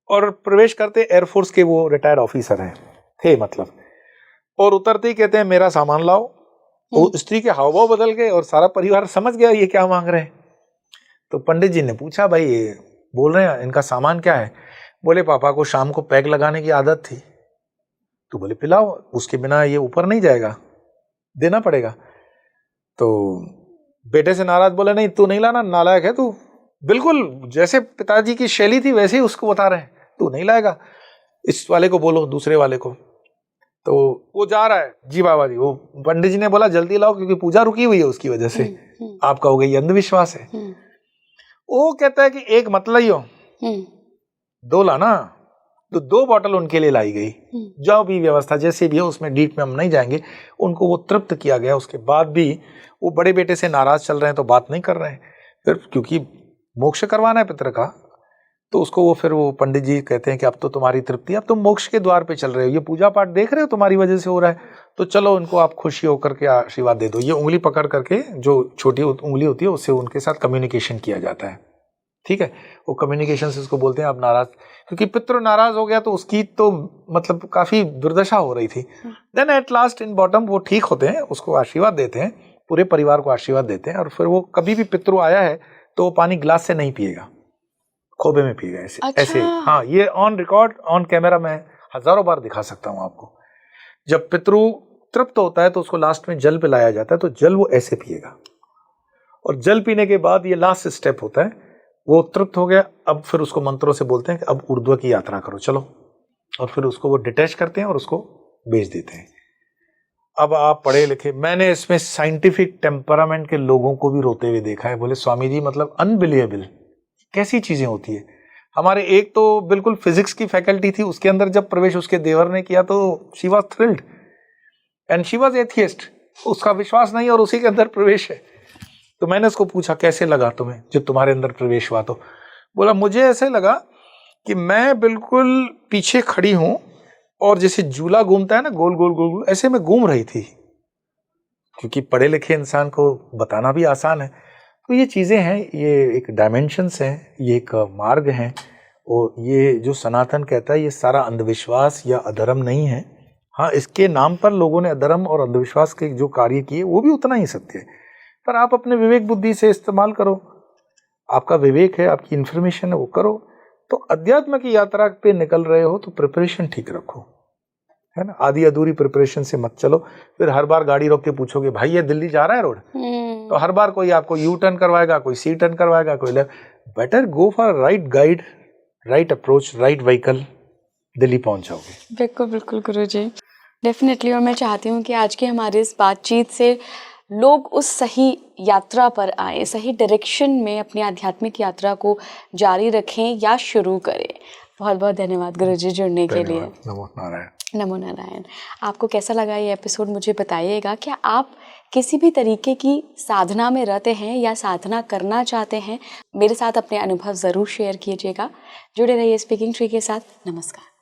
और प्रवेश करते एयरफोर्स के वो रिटायर्ड ऑफिसर हैं थे मतलब, और उतरते ही कहते हैं मेरा सामान लाओ। वो स्त्री के हाव भाव बदल गए और सारा परिवार समझ गया ये क्या मांग रहे हैं। तो पंडित जी ने पूछा, भाई ये बोल रहे हैं इनका सामान क्या है? बोले पापा को शाम को पैग लगाने की आदत थी। तो बोले पिलाओ, उसके बिना ये ऊपर नहीं जाएगा, देना पड़ेगा। तो बेटे से नाराज बोले नहीं तू नहीं लाना, नालायक है तू, बिल्कुल जैसे पिताजी की शैली थी वैसे ही उसको बता रहे हैं, तू नहीं लाएगा, इस वाले को बोलो, दूसरे वाले को। तो वो जा रहा है, जी बाबा जी, वो पंडित जी ने बोला जल्दी लाओ क्योंकि पूजा रुकी हुई है उसकी वजह से। आप कहोगे ये अंधविश्वास है। वो कहता है कि एक मत लाइयो, 2 लाना। तो 2 बॉटल उनके लिए लाई गई, जो भी व्यवस्था जैसे भी है उसमें डीप में हम नहीं जाएंगे। उनको वो तृप्त किया गया, उसके बाद भी वो बड़े बेटे से नाराज चल रहे हैं तो बात नहीं कर रहे हैं, फिर क्योंकि मोक्ष करवाना है पितर का, तो उसको वो फिर वो पंडित जी कहते हैं कि अब तो तुम्हारी तृप्ति, अब तुम मोक्ष के द्वार पे चल रहे हो, ये पूजा पाठ देख रहे हो तुम्हारी वजह से हो रहा है, तो चलो उनको आप खुशी होकर के आशीर्वाद दे दो। ये उंगली पकड़ करके, जो छोटी उंगली होती है उससे उनके साथ कम्युनिकेशन किया जाता है, ठीक है। वो कम्युनिकेशन से उसको बोलते हैं आप नाराज, क्योंकि पितृ नाराज हो गया तो उसकी तो मतलब काफी दुर्दशा हो रही थी। Then at last in bottom वो ठीक होते हैं, उसको आशीर्वाद देते हैं, पूरे परिवार को आशीर्वाद देते हैं, और फिर वो कभी भी पितृ आया है तो वो पानी ग्लास से नहीं पिएगा, खोबे में पिएगा ऐसे। अच्छा। ऐसे, हाँ, ये ऑन रिकॉर्ड, ऑन कैमरा मैं हजारों बार दिखा सकता हूँ आपको। जब पितृ तृप्त होता है तो उसको लास्ट में जल पिलाया जाता है, तो जल वो ऐसे पिएगा, और जल पीने के बाद ये लास्ट स्टेप होता है, वो तृप्त हो गया, अब फिर उसको मंत्रों से बोलते हैं कि अब ऊर्ध्व की यात्रा करो, चलो, और फिर उसको वो डिटैच करते हैं और उसको बेच देते हैं। अब आप पढ़े लिखे, मैंने इसमें साइंटिफिक टेम्परामेंट के लोगों को भी रोते हुए देखा है, बोले स्वामी जी मतलब अनबिलीवेबल, कैसी चीजें होती है। हमारे एक तो बिल्कुल फिजिक्स की फैकल्टी थी, उसके अंदर जब प्रवेश उसके देवर ने किया तो she was thrilled and she was atheist, उसका विश्वास नहीं और उसी के अंदर प्रवेश है। तो मैंने उसको पूछा कैसे लगा तुम्हें जब तुम्हारे अंदर प्रवेश हुआ, तो बोला मुझे ऐसे लगा कि मैं बिल्कुल पीछे खड़ी हूं और जैसे झूला घूमता है ना, गोल गोल गोल गोल, ऐसे में घूम रही थी। क्योंकि पढ़े लिखे इंसान को बताना भी आसान है। तो ये चीज़ें हैं, ये एक डायमेंशंस हैं, ये एक मार्ग हैं, और ये जो सनातन कहता है ये सारा अंधविश्वास या अधर्म नहीं है। हाँ, इसके नाम पर लोगों ने अधर्म और अंधविश्वास के जो कार्य किए वो भी उतना ही सत्य है, पर आप अपने विवेक बुद्धि से इस्तेमाल करो, आपका विवेक है, आपकी इन्फॉर्मेशन है, वो करो। तो अध्यात्म की यात्रा पे निकल रहे हो तो प्रिपरेशन ठीक रखो, है ना, आधी अधूरी प्रिपरेशन से मत चलो। फिर हर बार गाड़ी रोक के पूछोगे भाई ये दिल्ली जा रहा है रोड, तो हर बार कोई आपको यू टर्न करवाएगा, कोई सी टर्न करवाएगा, कोई left. Better go for right guide, right approach, right vehicle, Delhi पहुंच जाओगे। बिल्कुल बिल्कुल गुरुजी, डेफिनेटली। और मैं चाहती हूँ कि आज की हमारी इस बातचीत से लोग उस सही यात्रा पर आए, सही डायरेक्शन में अपनी आध्यात्मिक यात्रा को जारी रखें या शुरू करें। बहुत बहुत धन्यवाद गुरुजी जुड़ने के लिए। नमो नारायण। नमो नारायण। आपको कैसा लगा ये एपिसोड मुझे बताइएगा। क्या आप किसी भी तरीके की साधना में रहते हैं या साधना करना चाहते हैं, मेरे साथ अपने अनुभव ज़रूर शेयर कीजिएगा। जुड़े रहिए स्पीकिंग ट्री के साथ। नमस्कार।